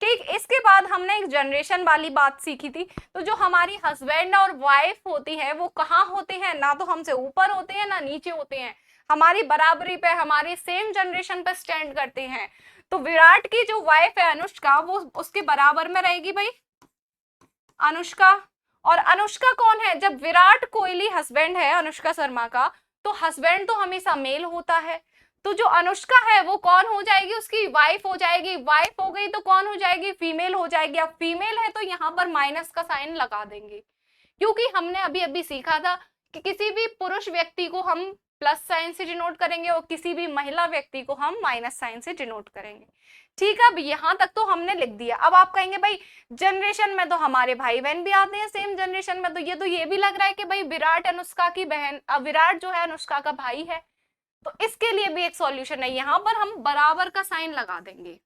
ठीक, इसके बाद हमने एक जनरेशन वाली बात सीखी थी, तो जो हमारी हस्बैंड और वाइफ होती है वो कहाँ होते हैं? ना तो हमसे ऊपर होते हैं ना नीचे होते हैं, हमारी बराबरी पे, हमारी सेम जनरेशन पे स्टैंड करते हैं। तो विराट की जो वाइफ है अनुष्का, वो उसके बराबर में रहेगी भाई, अनुष्का। और अनुष्का कौन है? जब विराट कोहली हस्बैंड है अनुष्का शर्मा का, तो हस्बैंड तो हमेशा मेल होता है, तो जो अनुष्का है वो कौन हो जाएगी? उसकी वाइफ हो जाएगी। वाइफ हो गई तो कौन हो जाएगी? फीमेल हो जाएगी। अब फीमेल है तो यहाँ पर माइनस का साइन लगा देंगे, क्योंकि हमने अभी अभी सीखा था कि किसी भी पुरुष व्यक्ति को हम प्लस साइन से डिनोट करेंगे और किसी भी महिला व्यक्ति को हम माइनस साइन से डिनोट करेंगे। ठीक है, अब यहाँ तक तो हमने लिख दिया। अब आप कहेंगे भाई जनरेशन में तो हमारे भाई बहन भी आते हैं सेम जनरेशन में, तो ये भी लग रहा है कि भाई विराट अनुष्का की बहन, विराट जो है अनुष्का का भाई है, तो इसके लिए भी एक सॉल्यूशन है, यहाँ पर हम बराबर का साइन लगा देंगे,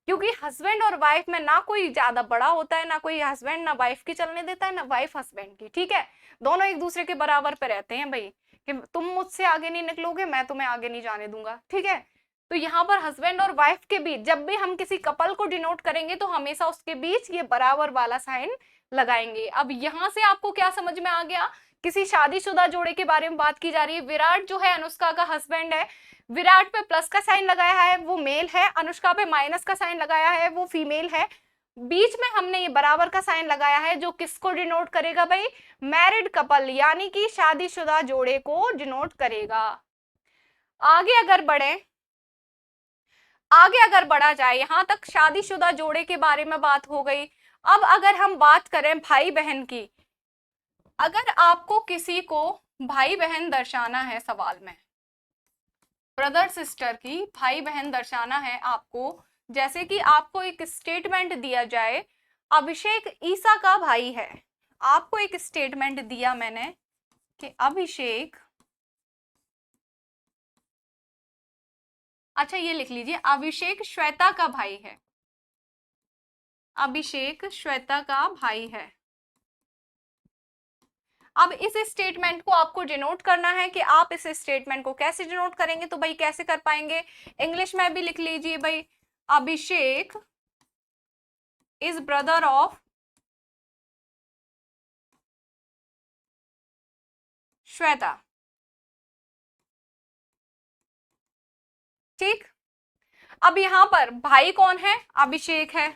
क्योंकि हस्बैंड और वाइफ में ना कोई ज्यादा बड़ा होता है, ना कोई हस्बैंड ना वाइफ की चलने देता है, ना वाइफ हस्बैंड की। ठीक है, दोनों एक दूसरे के बराबर पे रहते हैं भाई, कि तुम मुझसे आगे नहीं निकलोगे, मैं तुम्हें आगे नहीं जाने दूंगा। ठीक है, तो यहाँ पर हस्बैंड और वाइफ के बीच जब भी हम किसी कपल को डिनोट करेंगे तो हमेशा उसके बीच ये बराबर वाला साइन लगाएंगे। अब यहाँ से आपको क्या समझ में आ गया? किसी शादीशुदा जोड़े के बारे में बात की जा रही है। विराट जो है अनुष्का का हस्बैंड है, विराट पे प्लस का साइन लगाया है, वो मेल है, अनुष्का पे माइनस का साइन लगाया है, वो फीमेल है, बीच में हमने ये बराबर का साइन लगाया है, जो किसको डिनोट करेगा भाई? मैरिड कपल यानी कि शादीशुदा जोड़े को डिनोट करेगा। आगे अगर बढ़ा जाए, यहां तक शादीशुदा जोड़े के बारे में बात हो गई। अब अगर हम बात करें भाई बहन की, अगर आपको किसी को भाई बहन दर्शाना है, सवाल में ब्रदर सिस्टर की भाई बहन दर्शाना है आपको, जैसे कि आपको एक स्टेटमेंट दिया जाए अभिषेक ईसा का भाई है, आपको एक स्टेटमेंट दिया मैंने कि अभिषेक अच्छा ये लिख लीजिए, अभिषेक श्वेता का भाई है। अभिषेक श्वेता का भाई है। अब इस स्टेटमेंट को आपको डिनोट करना है कि आप इस स्टेटमेंट को कैसे डिनोट करेंगे, तो भाई कैसे कर पाएंगे, इंग्लिश में भी लिख लीजिए भाई, अभिषेक इज ब्रदर ऑफ श्वेता। ठीक, अब यहां पर भाई कौन है, अभिषेक है।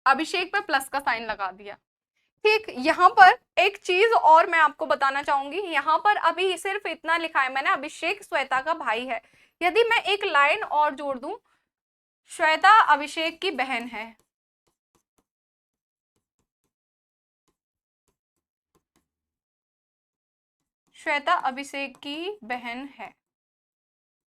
अभिषेक पे प्लस का साइन लगा दिया। ठीक, यहाँ पर एक चीज और मैं आपको बताना चाहूंगी, यहाँ पर अभी सिर्फ इतना लिखा है मैंने, अभिषेक श्वेता का भाई है। यदि मैं एक लाइन और जोड़ दूं, श्वेता अभिषेक की बहन है, श्वेता अभिषेक की बहन है,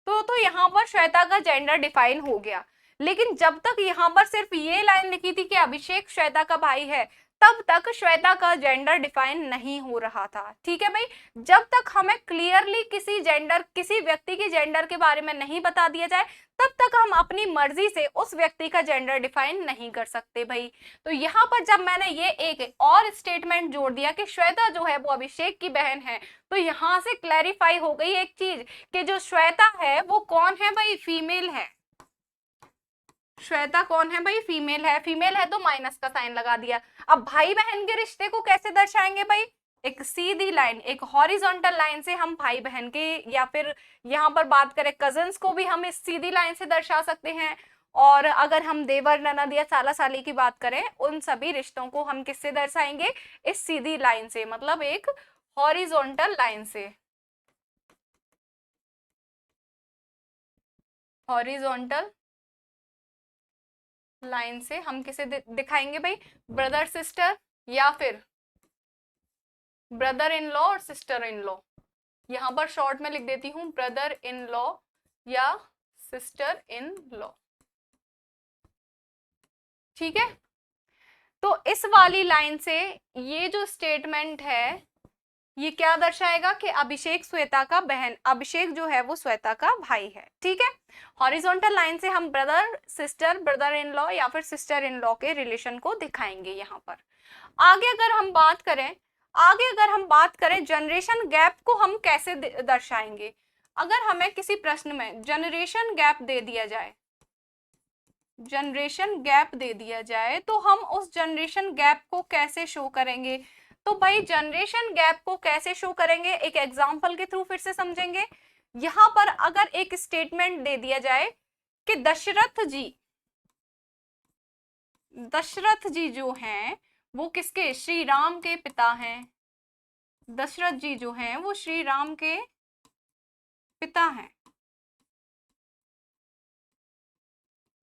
तो यहाँ पर श्वेता का जेंडर डिफाइन हो गया। लेकिन जब तक यहाँ पर सिर्फ ये लाइन लिखी थी कि अभिषेक श्वेता का भाई है, तब तक श्वेता का जेंडर डिफाइन नहीं हो रहा था। ठीक है भाई, जब तक हमें क्लियरली किसी जेंडर, किसी व्यक्ति की जेंडर के बारे में नहीं बता दिया जाए, तब तक हम अपनी मर्जी से उस व्यक्ति का जेंडर डिफाइन नहीं कर सकते भाई। तो यहाँ पर जब मैंने ये एक और स्टेटमेंट जोड़ दिया कि श्वेता जो है वो अभिषेक की बहन है, तो यहाँ से क्लैरिफाई हो गई एक चीज कि जो श्वेता है वो कौन है भाई, फीमेल है। श्वेता कौन है भाई, फीमेल है। फीमेल है तो माइनस का साइन लगा दिया। अब भाई बहन के रिश्ते को कैसे दर्शाएंगे भाई, एक सीधी लाइन, एक हॉरिजॉन्टल लाइन से हम भाई बहन के, या फिर यहाँ पर बात करें कजन्स को भी हम इस सीधी लाइन से दर्शा सकते हैं। और अगर हम देवर ननद या साला साली की बात करें, उन सभी रिश्तों को हम किससे दर्शाएंगे, इस सीधी लाइन से, मतलब एक हॉरिजॉन्टल लाइन से। हॉरिजॉन्टल लाइन से हम किसे दिखाएंगे भाई, ब्रदर सिस्टर, या फिर ब्रदर इन लॉ और सिस्टर इन लॉ। यहां पर शॉर्ट में लिख देती हूं, ब्रदर इन लॉ या सिस्टर इन लॉ। ठीक है, तो इस वाली लाइन से ये जो स्टेटमेंट है ये क्या दर्शाएगा कि अभिषेक श्वेता का बहन, अभिषेक जो है वो श्वेता का भाई है। ठीक है, हॉरिजॉन्टल लाइन से हम brother sister, brother in law या फिर सिस्टर इन लॉ के रिलेशन को दिखाएंगे। यहाँ पर आगे अगर हम बात करें, जनरेशन गैप को हम कैसे दर्शाएंगे। अगर हमें किसी प्रश्न में जनरेशन गैप दे दिया जाए, जनरेशन गैप दे दिया जाए, तो हम उस जनरेशन गैप को कैसे शो करेंगे। तो भाई जनरेशन गैप को कैसे शो करेंगे, एक एग्जांपल के थ्रू फिर से समझेंगे। यहां पर अगर एक स्टेटमेंट दे दिया जाए कि दशरथ जी जो हैं वो किसके, श्री राम के पिता हैं। दशरथ जी जो हैं वो श्री राम के पिता हैं।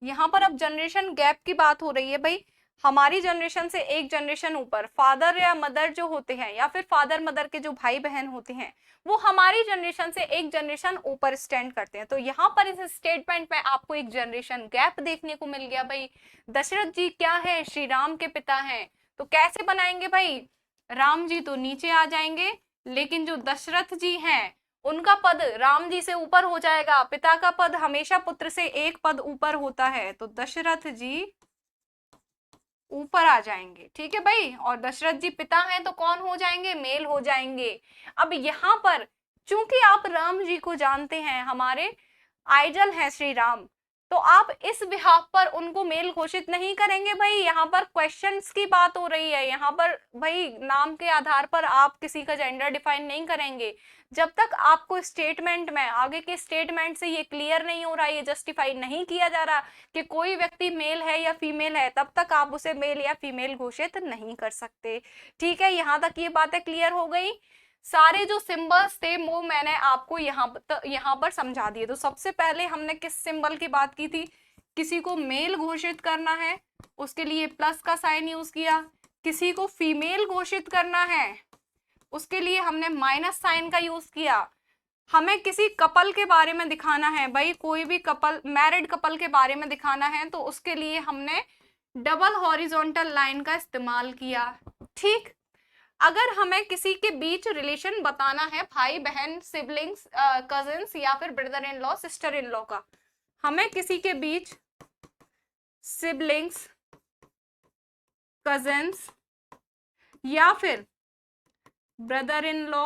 यहां पर अब जनरेशन गैप की बात हो रही है भाई, हमारी जनरेशन से एक जनरेशन ऊपर फादर या मदर जो होते हैं, या फिर फादर मदर के जो भाई बहन होते हैं, वो हमारी जनरेशन से एक जनरेशन ऊपर स्टैंड करते हैं। तो यहाँ पर इस स्टेटमेंट में आपको एक जनरेशन गैप देखने को मिल गया भाई। दशरथ जी क्या है, श्री राम के पिता हैं, तो कैसे बनाएंगे भाई, राम जी तो नीचे आ जाएंगे, लेकिन जो दशरथ जी हैं उनका पद राम जी से ऊपर हो जाएगा। पिता का पद हमेशा पुत्र से एक पद ऊपर होता है, तो दशरथ जी ऊपर आ जाएंगे। ठीक है भाई, और दशरथ जी पिता हैं तो कौन हो जाएंगे, मेल हो जाएंगे। अब यहाँ पर चूंकि आप राम जी को जानते हैं, हमारे आइडल हैं श्री राम, तो आप इस बिहाफ पर उनको मेल घोषित नहीं करेंगे भाई। यहाँ पर क्वेश्चंस की बात हो रही है, यहाँ पर भाई नाम के आधार पर आप किसी का जेंडर डिफाइन नहीं करेंगे। जब तक आपको स्टेटमेंट में, आगे के स्टेटमेंट से ये क्लियर नहीं हो रहा, ये जस्टिफाई नहीं किया जा रहा कि कोई व्यक्ति मेल है या फीमेल है, तब तक आप उसे मेल या फीमेल घोषित नहीं कर सकते। ठीक है, यहाँ तक ये बातें क्लियर हो गई। सारे जो सिंबल्स थे वो मैंने आपको यहाँ पर समझा दिए। तो सबसे पहले हमने किस सिंबल की बात की थी, किसी को मेल घोषित करना है उसके लिए प्लस का साइन यूज किया, किसी को फीमेल घोषित करना है उसके लिए हमने माइनस साइन का यूज किया। हमें किसी कपल के बारे में दिखाना है भाई, कोई भी कपल, मैरिड कपल के बारे में दिखाना है, तो उसके लिए हमने डबल हॉरिजॉन्टल लाइन का इस्तेमाल किया। ठीक, अगर हमें किसी के बीच रिलेशन बताना है, भाई बहन, सिबलिंग्स, कजिन्स या फिर brother in law, sister in law का, हमें किसी के बीच सिबलिंग्स, कजिन्स या फिर ब्रदर इन लॉ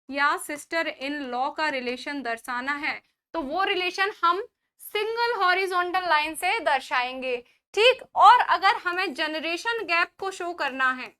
या सिस्टर इन लॉ का रिलेशन दर्शाना है, तो वो रिलेशन हम सिंगल हॉरिजॉन्टल लाइन से दर्शाएंगे, ठीक। और अगर हमें जनरेशन गैप को शो करना है,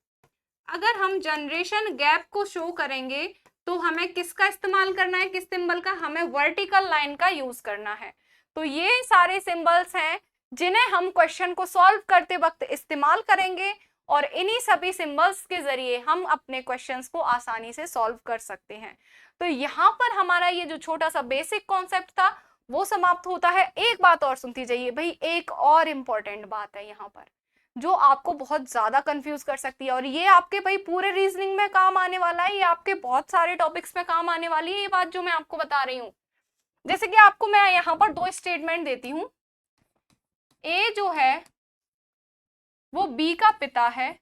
अगर हम जनरेशन गैप को शो करेंगे तो हमें किसका इस्तेमाल करना है, किस सिंबल का, हमें वर्टिकल लाइन का यूज करना है। तो ये सारे सिंबल्स हैं जिन्हें हम क्वेश्चन को सॉल्व करते वक्त इस्तेमाल करेंगे और इन्हीं सभी सिंबल्स के जरिए हम अपने क्वेश्चंस को आसानी से सॉल्व कर सकते हैं। तो यहाँ पर हमारा ये जो छोटा सा बेसिक कॉन्सेप्ट था वो समाप्त होता है। एक बात और सुनती जाइए भाई, एक और इम्पोर्टेंट बात है यहाँ पर जो आपको बहुत ज्यादा कंफ्यूज कर सकती है, और ये आपके भाई पूरे रीजनिंग में काम आने वाला है, ये आपके बहुत सारे टॉपिक्स में काम आने वाली है ये बात जो मैं आपको बता रही हूँ। जैसे कि आपको मैं यहाँ पर दो स्टेटमेंट देती हूँ, ए जो है वो बी का पिता है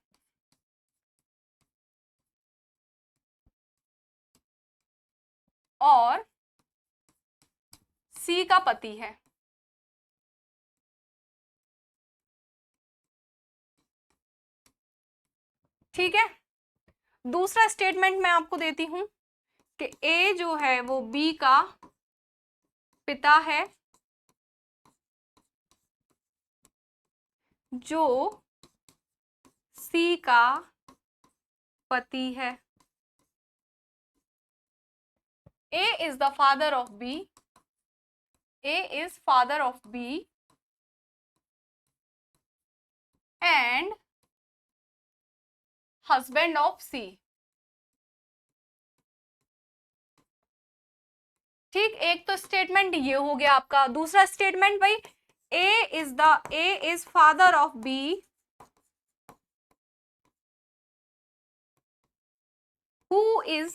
और सी का पति है, ठीक है। दूसरा स्टेटमेंट मैं आपको देती हूं कि ए जो है वो बी का पिता है जो सी का पति है। A is the father of B. A is father of B and husband of C. ठीक, एक तो स्टेटमेंट ये हो गया आपका। दूसरा स्टेटमेंट भाई, A is father of B who is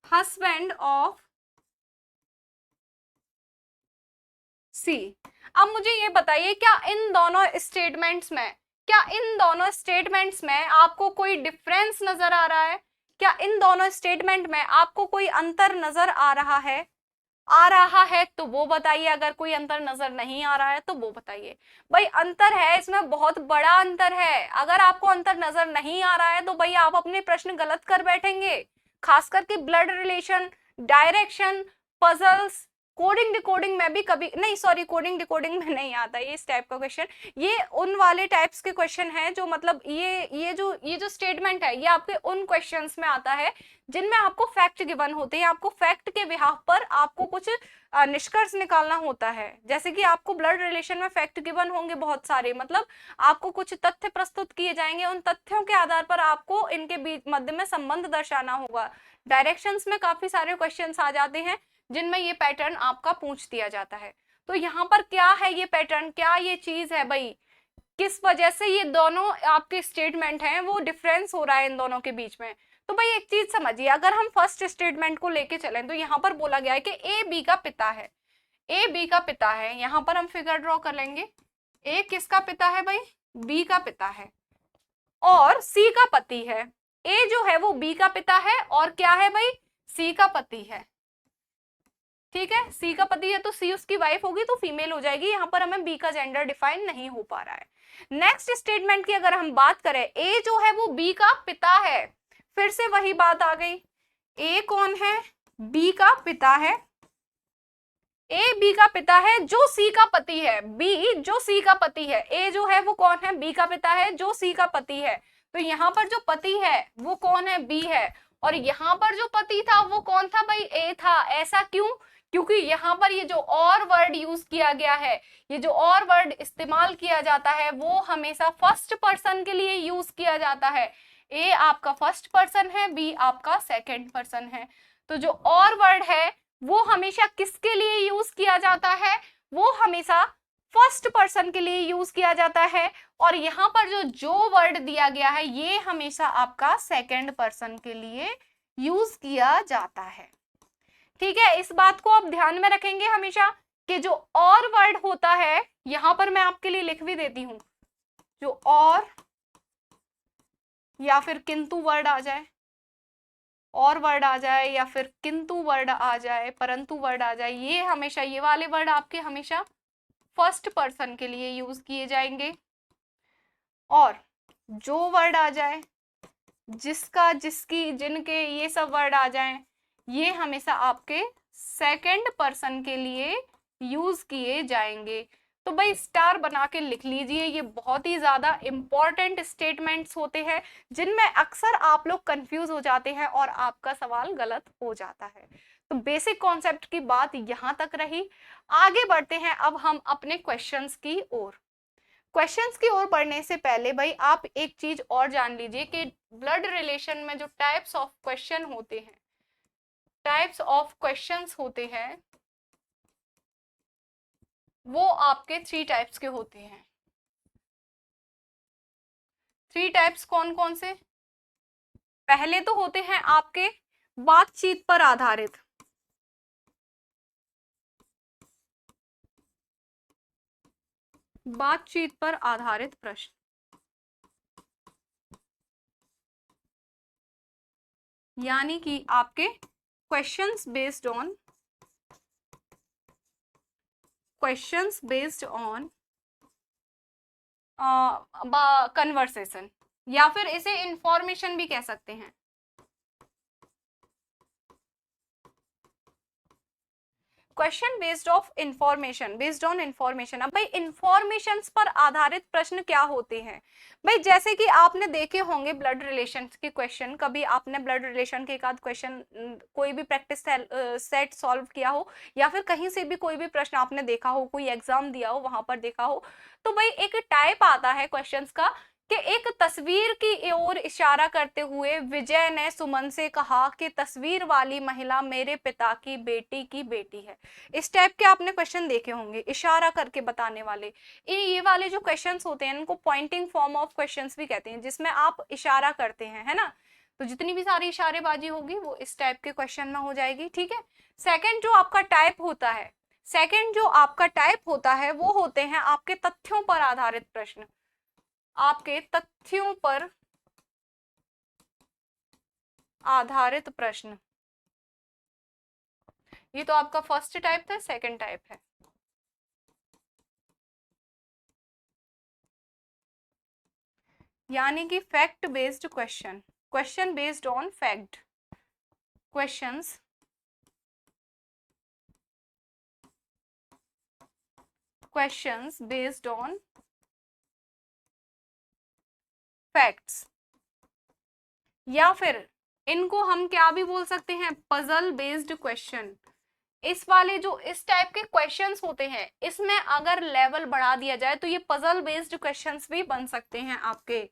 husband of C। अब मुझे ये बताइए क्या इन दोनों स्टेटमेंट्स में आपको कोई डिफरेंस नजर आ रहा है? क्या इन दोनों स्टेटमेंट में आपको कोई अंतर नजर आ रहा है? तो वो बताइए, अगर कोई अंतर नजर नहीं आ रहा है तो वो बताइए। भाई अंतर है, इसमें बहुत बड़ा अंतर है। अगर आपको अंतर नजर नहीं आ रहा है तो भाई आप अपने प्रश्न गलत कर बैठेंगे, खास करके blood relation, direction, puzzles, coding decoding में भी कभी नहीं, सॉरी कोडिंग डिकोडिंग में नहीं आता ये इस टाइप का क्वेश्चन। ये उन वाले टाइप्स के क्वेश्चन है जो मतलब ये जो स्टेटमेंट है ये आपके उन क्वेश्चंस में आता है जिनमें आपको फैक्ट गिवन होते हैं, आपको फैक्ट के बिहाफ पर आपको कुछ निष्कर्ष निकालना होता है। जैसे कि आपको ब्लड रिलेशन में फैक्ट गिवन होंगे बहुत सारे, मतलब आपको कुछ तथ्य प्रस्तुत किए जाएंगे, उन तथ्यों के आधार पर आपको इनके बीच मध्य में संबंध दर्शाना होगा। डायरेक्शंस में काफी सारे क्वेश्चंस आ जाते हैं जिनमें ये पैटर्न आपका पूछ दिया जाता है। तो यहाँ पर क्या है ये पैटर्न, क्या ये चीज है भाई, किस वजह से ये दोनों आपके स्टेटमेंट हैं वो डिफरेंस हो रहा है इन दोनों के बीच में। तो भाई एक चीज समझिए, अगर हम फर्स्ट स्टेटमेंट को लेके चलें तो यहाँ पर बोला गया है कि ए बी का पिता है, ए बी का पिता है। यहाँ पर हम फिगर ड्रॉ कर लेंगे, ए किसका पिता है भाई, बी का पिता है और सी का पति है। ए जो है वो बी का पिता है और क्या है भाई, सी का पति है, ठीक है। सी का पति है तो सी उसकी वाइफ होगी तो फीमेल हो जाएगी, यहाँ पर हमें बी का जेंडर डिफाइन नहीं हो पा रहा है। नेक्स्ट स्टेटमेंट की अगर हम बात करें, ए जो है वो बी का पिता है, फिर से वही बात आ गई, ए कौन है, बी का पिता है, ए बी का पिता है जो सी का पति है, बी जो सी का पति है, ए जो है वो कौन है, बी का पिता है जो सी का पति है। तो यहाँ पर जो पति है वो कौन है, बी है, और यहाँ पर जो पति था वो कौन था भाई, ए था। ऐसा क्यों, क्योंकि यहाँ पर ये जो और वर्ड यूज किया गया है, ये जो और वर्ड इस्तेमाल किया जाता है वो हमेशा फर्स्ट पर्सन के लिए यूज किया जाता है। ए आपका फर्स्ट पर्सन है, बी आपका सेकंड पर्सन है। तो जो और वर्ड है वो हमेशा किसके लिए यूज किया जाता है, वो हमेशा फर्स्ट पर्सन के लिए यूज किया जाता है, और यहाँ पर जो वर्ड दिया गया है ये हमेशा आपका सेकंड पर्सन के लिए यूज किया जाता है, ठीक है। इस बात को आप ध्यान में रखेंगे हमेशा कि जो और वर्ड होता है, यहाँ पर मैं आपके लिए लिख भी देती हूँ, जो और या फिर किंतु वर्ड आ जाए, और वर्ड आ जाए, या फिर किंतु वर्ड आ जाए, परंतु वर्ड आ जाए, ये हमेशा, ये वाले वर्ड आपके हमेशा फर्स्ट पर्सन के लिए यूज किए जाएंगे। और जो वर्ड आ जाए, जिसका, जिसकी, जिनके, ये सब वर्ड आ जाएं, ये हमेशा आपके सेकंड पर्सन के लिए यूज किए जाएंगे। तो भाई स्टार बना के लिख लीजिए, ये बहुत ही ज्यादा इंपॉर्टेंट स्टेटमेंट्स होते हैं जिनमें अक्सर आप लोग कंफ्यूज हो जाते हैं और आपका सवाल गलत हो जाता है। तो बेसिक कॉन्सेप्ट की बात यहां तक रही। आगे बढ़ते हैं अब हम अपने क्वेश्चंस की ओर। क्वेश्चंस की ओर बढ़ने से पहले भाई आप एक चीज और जान लीजिए कि ब्लड रिलेशन में जो टाइप्स ऑफ क्वेश्चन होते हैं, टाइप्स ऑफ क्वेश्चंस होते हैं, वो आपके 3 टाइप्स के होते हैं। 3 टाइप्स कौन कौन से? पहले तो होते हैं आपके बातचीत पर आधारित, बातचीत पर आधारित प्रश्न, यानी कि आपके questions based on, questions based on conversation, या फिर इसे इंफॉर्मेशन भी कह सकते हैं। Question based of information, based on information. अब भाई इंफॉर्मेशन पर आधारित प्रश्न क्या होते हैं? भाई जैसे कि आपने देखे होंगे ब्लड रिलेशन के क्वेश्चन, कभी आपने ब्लड रिलेशन के एक आध क्वेश्चन कोई भी प्रैक्टिस सेट सॉल्व किया हो, या फिर कहीं से भी कोई भी प्रश्न आपने देखा हो, कोई एग्जाम दिया हो वहां पर देखा हो, तो भाई एक टाइप आता है क्वेश्चंस का कि एक तस्वीर की ओर इशारा करते हुए विजय ने सुमन से कहा कि तस्वीर वाली महिला मेरे पिता की बेटी है। इस टाइप के आपने क्वेश्चन देखे होंगे, इशारा करके बताने वाले। ये वाले जो क्वेश्चंस होते हैं इनको पॉइंटिंग फॉर्म ऑफ क्वेश्चंस भी कहते हैं, जिसमें आप इशारा करते हैं, है ना। तो जितनी भी सारी इशारेबाजी होगी वो इस टाइप के क्वेश्चन में हो जाएगी, ठीक है। सेकंड जो आपका टाइप होता है, सेकंड जो आपका टाइप होता है वो होते हैं आपके तथ्यों पर आधारित प्रश्न, आपके तथ्यों पर आधारित प्रश्न। ये तो आपका फर्स्ट टाइप था, सेकंड टाइप है। यानी कि fact based question, question based on fact, questions questions based on facts, या फिर इनको हम क्या भी बोल सकते हैं, पजल बेस्ड क्वेश्चन। इस वाले जो इस टाइप के क्वेश्चंस होते हैं, इसमें अगर लेवल बढ़ा दिया जाए तो ये पजल बेस्ड क्वेश्चंस भी बन सकते हैं आपके।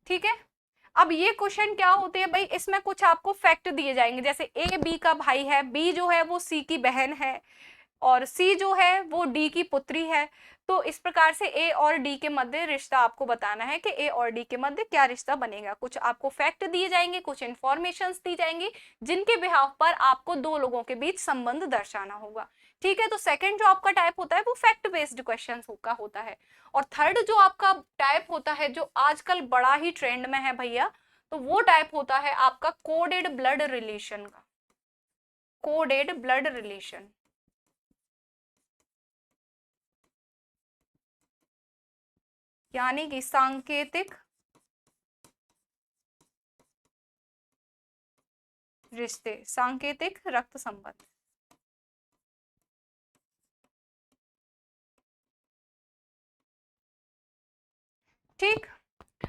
ठीक है। अब ये क्वेश्चन क्या होते हैं भाई, इसमें कुछ आपको फैक्ट दिए जाएंगे, जैसे ए बी का भाई है, बी जो है वो सी की बहन है, और सी जो है वो डी की पुत्री है। तो इस प्रकार से ए और डी के मध्य रिश्ता आपको बताना है कि ए और डी के मध्य क्या रिश्ता बनेगा। कुछ आपको फैक्ट दिए जाएंगे, कुछ इंफॉर्मेशंस दी जाएंगी, जिनके बिहाफ पर आपको दो लोगों के बीच संबंध दर्शाना होगा। ठीक है। तो सेकंड जो आपका टाइप होता है वो फैक्ट बेस्ड क्वेश्चन का होता है। और थर्ड जो आपका टाइप होता है, जो आजकल बड़ा ही ट्रेंड में है भैया, तो वो टाइप होता है आपका कोडेड ब्लड रिलेशन का, कोडेड ब्लड रिलेशन। यानी कि सांकेतिक रिश्ते, सांकेतिक रक्त संबंध। ठीक।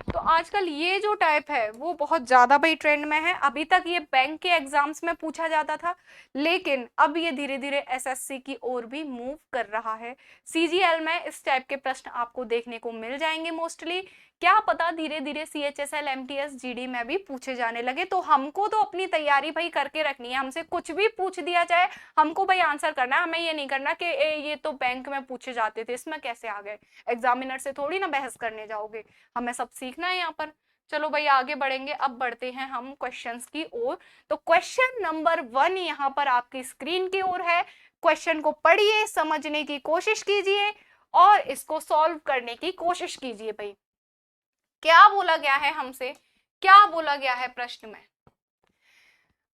तो आजकल ये जो टाइप है वो बहुत ज्यादा भाई ट्रेंड में है। अभी तक ये बैंक के एग्जाम्स में पूछा जाता था, लेकिन अब ये धीरे धीरे एसएससी की ओर भी मूव कर रहा है। सीजीएल में इस टाइप के प्रश्न आपको देखने को मिल जाएंगे मोस्टली। क्या पता धीरे धीरे सीएचएसएल एमटीएस जीडी में भी पूछे जाने लगे। तो हमको तो अपनी तैयारी भाई करके रखनी है, हमसे कुछ भी पूछ दिया जाए हमको भाई आंसर करना है। हमें ये नहीं करना कि ये तो बैंक में पूछे जाते थे, इसमें कैसे आ गए। एग्जामिनर से थोड़ी ना बहस करने जाओगे, हमें सब सीखना है यहाँ पर। चलो भाई आगे बढ़ेंगे, अब बढ़ते हैं हम क्वेश्चंस की ओर। तो क्वेश्चन नंबर 1 यहाँ पर आपकी स्क्रीन की ओर है। क्वेश्चन को पढ़िए, समझने की कोशिश कीजिए और इसको सॉल्व करने की कोशिश कीजिए। भाई क्या बोला गया है हमसे, क्या बोला गया है प्रश्न में?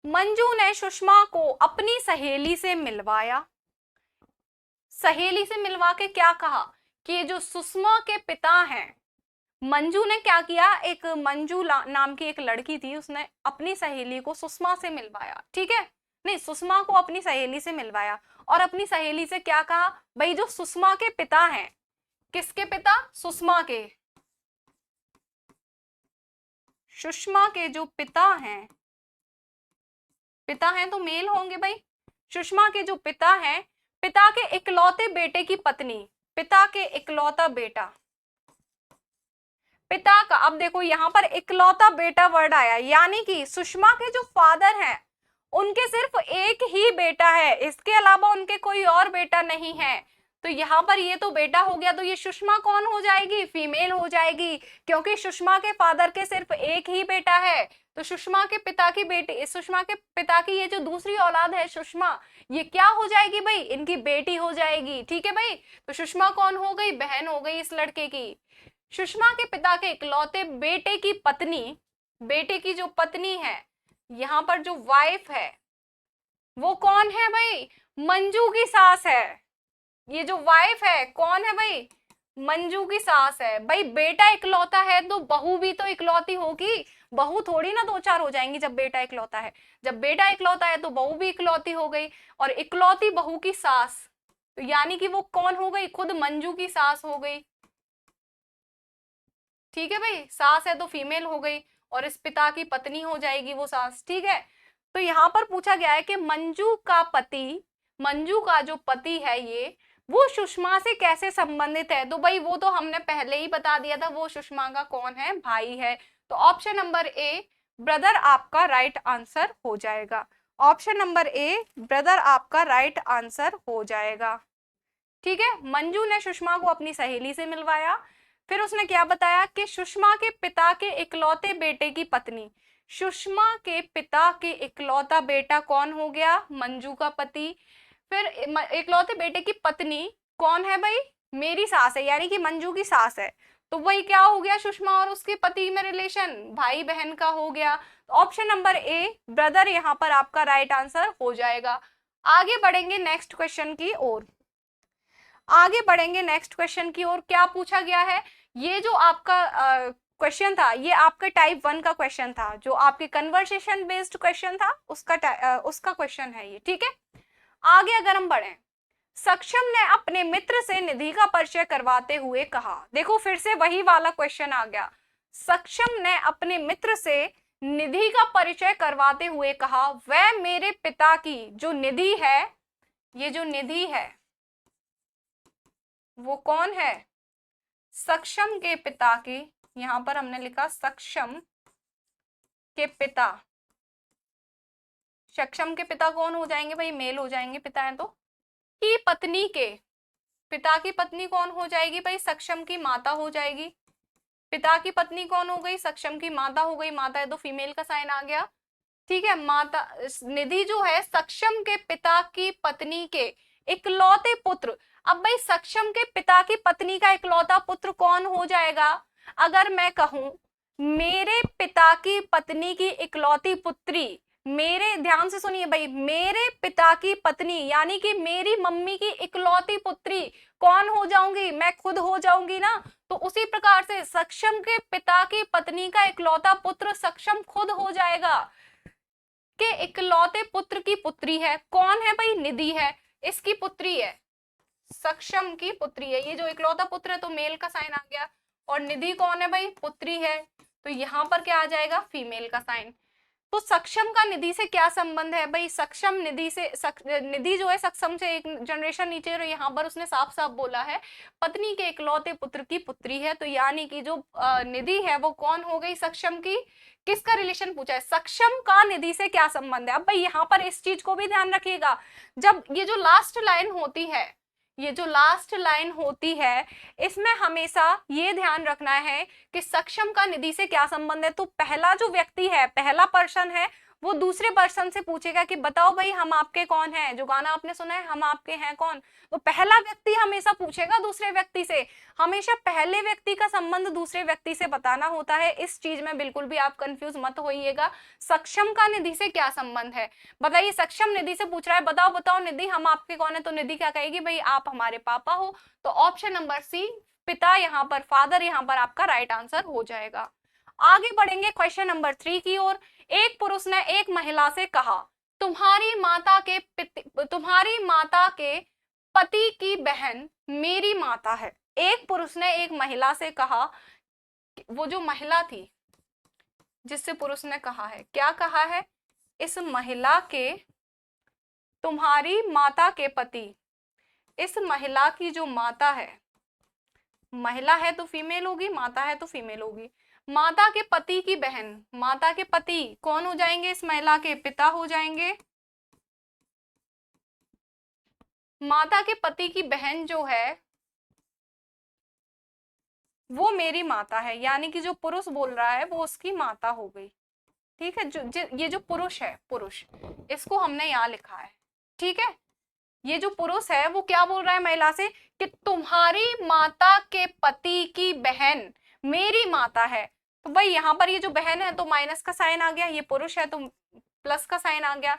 मंजू ने सुषमा को अपनी सहेली से मिलवाया। सहेली से मिलवा के क्या कहा कि जो सुषमा के पिता हैं, मंजू ने क्या किया, एक मंजू नाम की एक लड़की थी, उसने अपनी सहेली को सुषमा से मिलवाया। ठीक है, नहीं, सुषमा को अपनी सहेली से मिलवाया और अपनी सहेली से क्या कहा, भाई जो सुषमा के पिता हैं, किसके पिता? सुषमा के, सुषमा के जो पिता हैं, पिता हैं तो मेल होंगे भाई। सुषमा के जो पिता हैं, पिता के इकलौते बेटे की पत्नी, पिता के इकलौता बेटा, पिता का, अब देखो यहां पर इकलौता बेटा वर्ड आया, यानी कि सुषमा के जो फादर हैं उनके सिर्फ एक ही बेटा है, इसके अलावा उनके कोई और बेटा नहीं है। तो यहाँ पर ये तो बेटा हो गया, तो ये सुषमा कौन हो जाएगी? फीमेल हो जाएगी, क्योंकि सुषमा के फादर के सिर्फ एक ही बेटा है। तो सुषमा के पिता की बेटी, सुषमा के पिता की ये जो दूसरी औलाद है सुषमा, ये क्या हो जाएगी भाई? इनकी बेटी हो जाएगी। ठीक है भाई, तो सुषमा कौन हो गई? बहन हो गई इस लड़के की। सुषमा के पिता के इकलौते बेटे की पत्नी, बेटे की जो पत्नी है, यहाँ पर जो वाइफ है वो कौन है भाई? मंजू की सास है। ये जो वाइफ है कौन है भाई? मंजू की सास है। भाई बेटा इकलौता है तो बहू भी तो इकलौती होगी, बहू थोड़ी ना दो चार हो जाएंगी जब बेटा इकलौता है। जब बेटा इकलौता है तो बहू भी इकलौती हो गई, और इकलौती बहू की सास, तो यानी कि वो कौन हो गई? खुद मंजू की सास हो गई। ठीक है भाई, सास है तो फीमेल हो गई, और इस पिता की पत्नी हो जाएगी वो सास। ठीक है, तो यहाँ पर पूछा गया है कि मंजू का पति, मंजू का जो पति है ये, वो सुषमा से कैसे संबंधित है? तो भाई वो तो हमने पहले ही बता दिया था, वो सुषमा का कौन है? भाई है। तो ऑप्शन नंबर ए ब्रदर आपका राइट आंसर हो जाएगा। ऑप्शन नंबर ए ब्रदर आपका राइट आंसर हो जाएगा। ठीक है, मंजू ने सुषमा को अपनी सहेली से मिलवाया। फिर उसने क्या बताया कि सुषमा के पिता के इकलौते बेटे की पत्नी, सुषमा के पिता के इकलौता बेटा कौन हो गया? मंजू का पति। फिर इकलौते बेटे की पत्नी कौन है भाई? मेरी सास है, यानी कि मंजू की सास है। तो वही क्या हो गया? सुषमा और उसके पति में रिलेशन भाई बहन का हो गया। ऑप्शन नंबर ए ब्रदर यहाँ पर आपका राइट आंसर हो जाएगा। आगे बढ़ेंगे नेक्स्ट क्वेश्चन की ओर। आगे बढ़ेंगे नेक्स्ट क्वेश्चन की ओर। क्या पूछा गया है? ये जो आपका क्वेश्चन था, ये आपके टाइप 1 का क्वेश्चन था, जो आपके कन्वर्सेशन बेस्ड क्वेश्चन था उसका क्वेश्चन है ये। ठीक है, आगे अगर हम बढ़े, सक्षम ने अपने मित्र से निधि का परिचय करवाते हुए कहा। देखो फिर से वही वाला क्वेश्चन आ गया। सक्षम ने अपने मित्र से निधि का परिचय करवाते हुए कहा, वह मेरे पिता की जो निधि है, ये जो निधि है वो कौन है? सक्षम के पिता की, यहां पर हमने लिखा सक्षम के पिता। सक्षम के पिता कौन हो जाएंगे भाई? मेल हो जाएंगे, पिता है तो। की पत्नी के, पिता की पत्नी कौन हो जाएगी भाई? सक्षम की माता हो जाएगी। पिता की पत्नी कौन हो गई? सक्षम की माता हो गई। माता है तो फीमेल का साइन आ गया। ठीक है, माता, निधि जो है सक्षम के पिता की पत्नी के इकलौते पुत्र। अब भाई सक्षम के पिता की पत्नी का इकलौता पुत्र कौन हो जाएगा? अगर मैं कहूं मेरे पिता की पत्नी की इकलौती पुत्री, मेरे, ध्यान से सुनिए भाई, मेरे पिता की पत्नी यानी कि मेरी मम्मी की इकलौती पुत्री कौन हो जाऊंगी? मैं खुद हो जाऊंगी ना। तो उसी प्रकार से सक्षम के पिता की पत्नी का इकलौता पुत्र सक्षम खुद हो जाएगा। के इकलौते पुत्र की पुत्री है, कौन है भाई? निधि है, इसकी पुत्री है, सक्षम की पुत्री है। ये जो इकलौता पुत्र है तो मेल का साइन आ गया, और निधि कौन है भाई? पुत्री है, तो यहाँ पर क्या आ जाएगा? फीमेल का साइन। तो सक्षम का निधि से क्या संबंध है भाई? सक्षम निधि से, निधि जो है सक्षम से एक जनरेशन नीचे, और यहाँ पर उसने साफ साफ बोला है पत्नी के इकलौते पुत्र की पुत्री है। तो यानी कि जो निधि है वो कौन हो गई? सक्षम की। किसका रिलेशन पूछा है? सक्षम का निधि से क्या संबंध है? अब भाई यहाँ पर इस चीज को भी ध्यान रखिएगा, जब ये जो लास्ट लाइन होती है, ये जो लास्ट लाइन होती है, इसमें हमेशा ये ध्यान रखना है कि सक्षम का निधि से क्या संबंध है। तो पहला जो व्यक्ति है, पहला पर्सन है, वो दूसरे पर्सन से पूछेगा कि बताओ भाई हम आपके कौन हैं। जो गाना आपने सुना है, हम आपके हैं कौन, तो पहला व्यक्ति हमेशा पूछेगा दूसरे व्यक्ति से। हमेशा पहले व्यक्ति का संबंध दूसरे व्यक्ति से बताना होता है। इस चीज में बिल्कुल भी आप कंफ्यूज मत होइएगा। सक्षम का निधि से क्या संबंध है, बताइए। सक्षम निधि से पूछ रहा है, बताओ बताओ निधि हम आपके कौन है, तो निधि क्या कहेगी, भाई आप हमारे पापा हो। तो ऑप्शन नंबर सी, पिता, यहाँ पर फादर, यहाँ पर आपका राइट आंसर हो जाएगा। आगे बढ़ेंगे क्वेश्चन नंबर 3 की ओर। एक पुरुष ने एक महिला से कहा, तुम्हारी माता के पति की बहन मेरी माता है। एक पुरुष ने एक महिला से कहा, वो जो महिला थी जिससे पुरुष ने कहा है, क्या कहा है, इस महिला के, तुम्हारी माता के पति, इस महिला की जो माता है, महिला है तो फीमेल होगी, माता है तो फीमेल होगी, माता के पति की बहन, माता के पति कौन हो जाएंगे, इस महिला के पिता हो जाएंगे। माता के पति की बहन जो है वो मेरी माता है, यानी कि जो पुरुष बोल रहा है वो उसकी माता हो गई। ठीक है, ये जो पुरुष है, पुरुष, इसको हमने यहाँ लिखा है। ठीक है, ये जो पुरुष है वो क्या बोल रहा है महिला से कि तुम्हारी माता के पति की बहन मेरी माता है। तो भाई यहाँ पर ये जो बहन है तो माइनस का साइन आ गया, ये पुरुष है तो प्लस का साइन आ गया।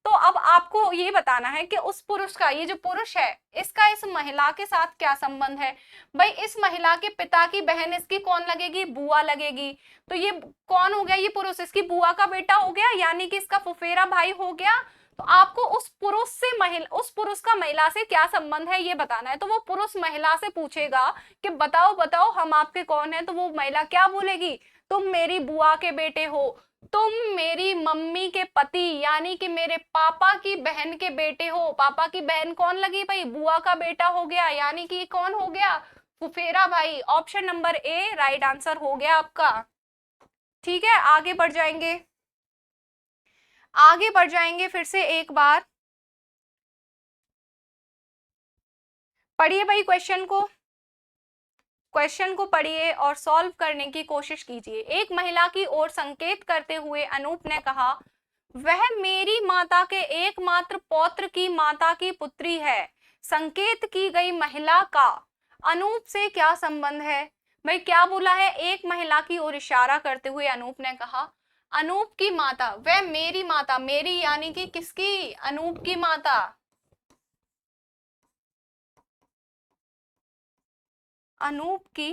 तो अब आपको ये बताना है कि उस पुरुष का, ये जो पुरुष है, इसका इस महिला के साथ क्या संबंध है। भाई इस महिला के पिता की बहन इसकी कौन लगेगी, बुआ लगेगी। तो ये कौन हो गया, ये पुरुष इसकी बुआ का बेटा हो गया, यानी कि इसका फुफेरा भाई हो गया। तो आपको उस पुरुष से उस पुरुष का महिला से क्या संबंध है ये बताना है। तो वो पुरुष महिला से पूछेगा कि बताओ बताओ हम आपके कौन है। तो वो महिला क्या बोलेगी, तुम मेरी बुआ के बेटे हो, तुम मेरी मम्मी के पति यानी कि मेरे पापा की बहन के बेटे हो। पापा की बहन कौन लगी भाई, बुआ का बेटा हो गया, यानी कि कौन हो गया, फुफेरा भाई। Option number A right answer हो गया आपका। ठीक है, आगे बढ़ जाएंगे, आगे बढ़ जाएंगे फिर से एक बार। पढ़िए भाई क्वेश्चन को, क्वेश्चन को पढ़िए और सॉल्व करने की कोशिश कीजिए। एक महिला की ओर संकेत करते हुए अनूप ने कहा, वह मेरी माता के एकमात्र पौत्र की माता की पुत्री है। संकेत की गई महिला का अनूप से क्या संबंध है। भाई क्या बोला है, एक महिला की ओर इशारा करते हुए अनूप ने कहा, अनूप की माता, वह मेरी माता, मेरी यानी कि किसकी, अनूप की माता, अनूप की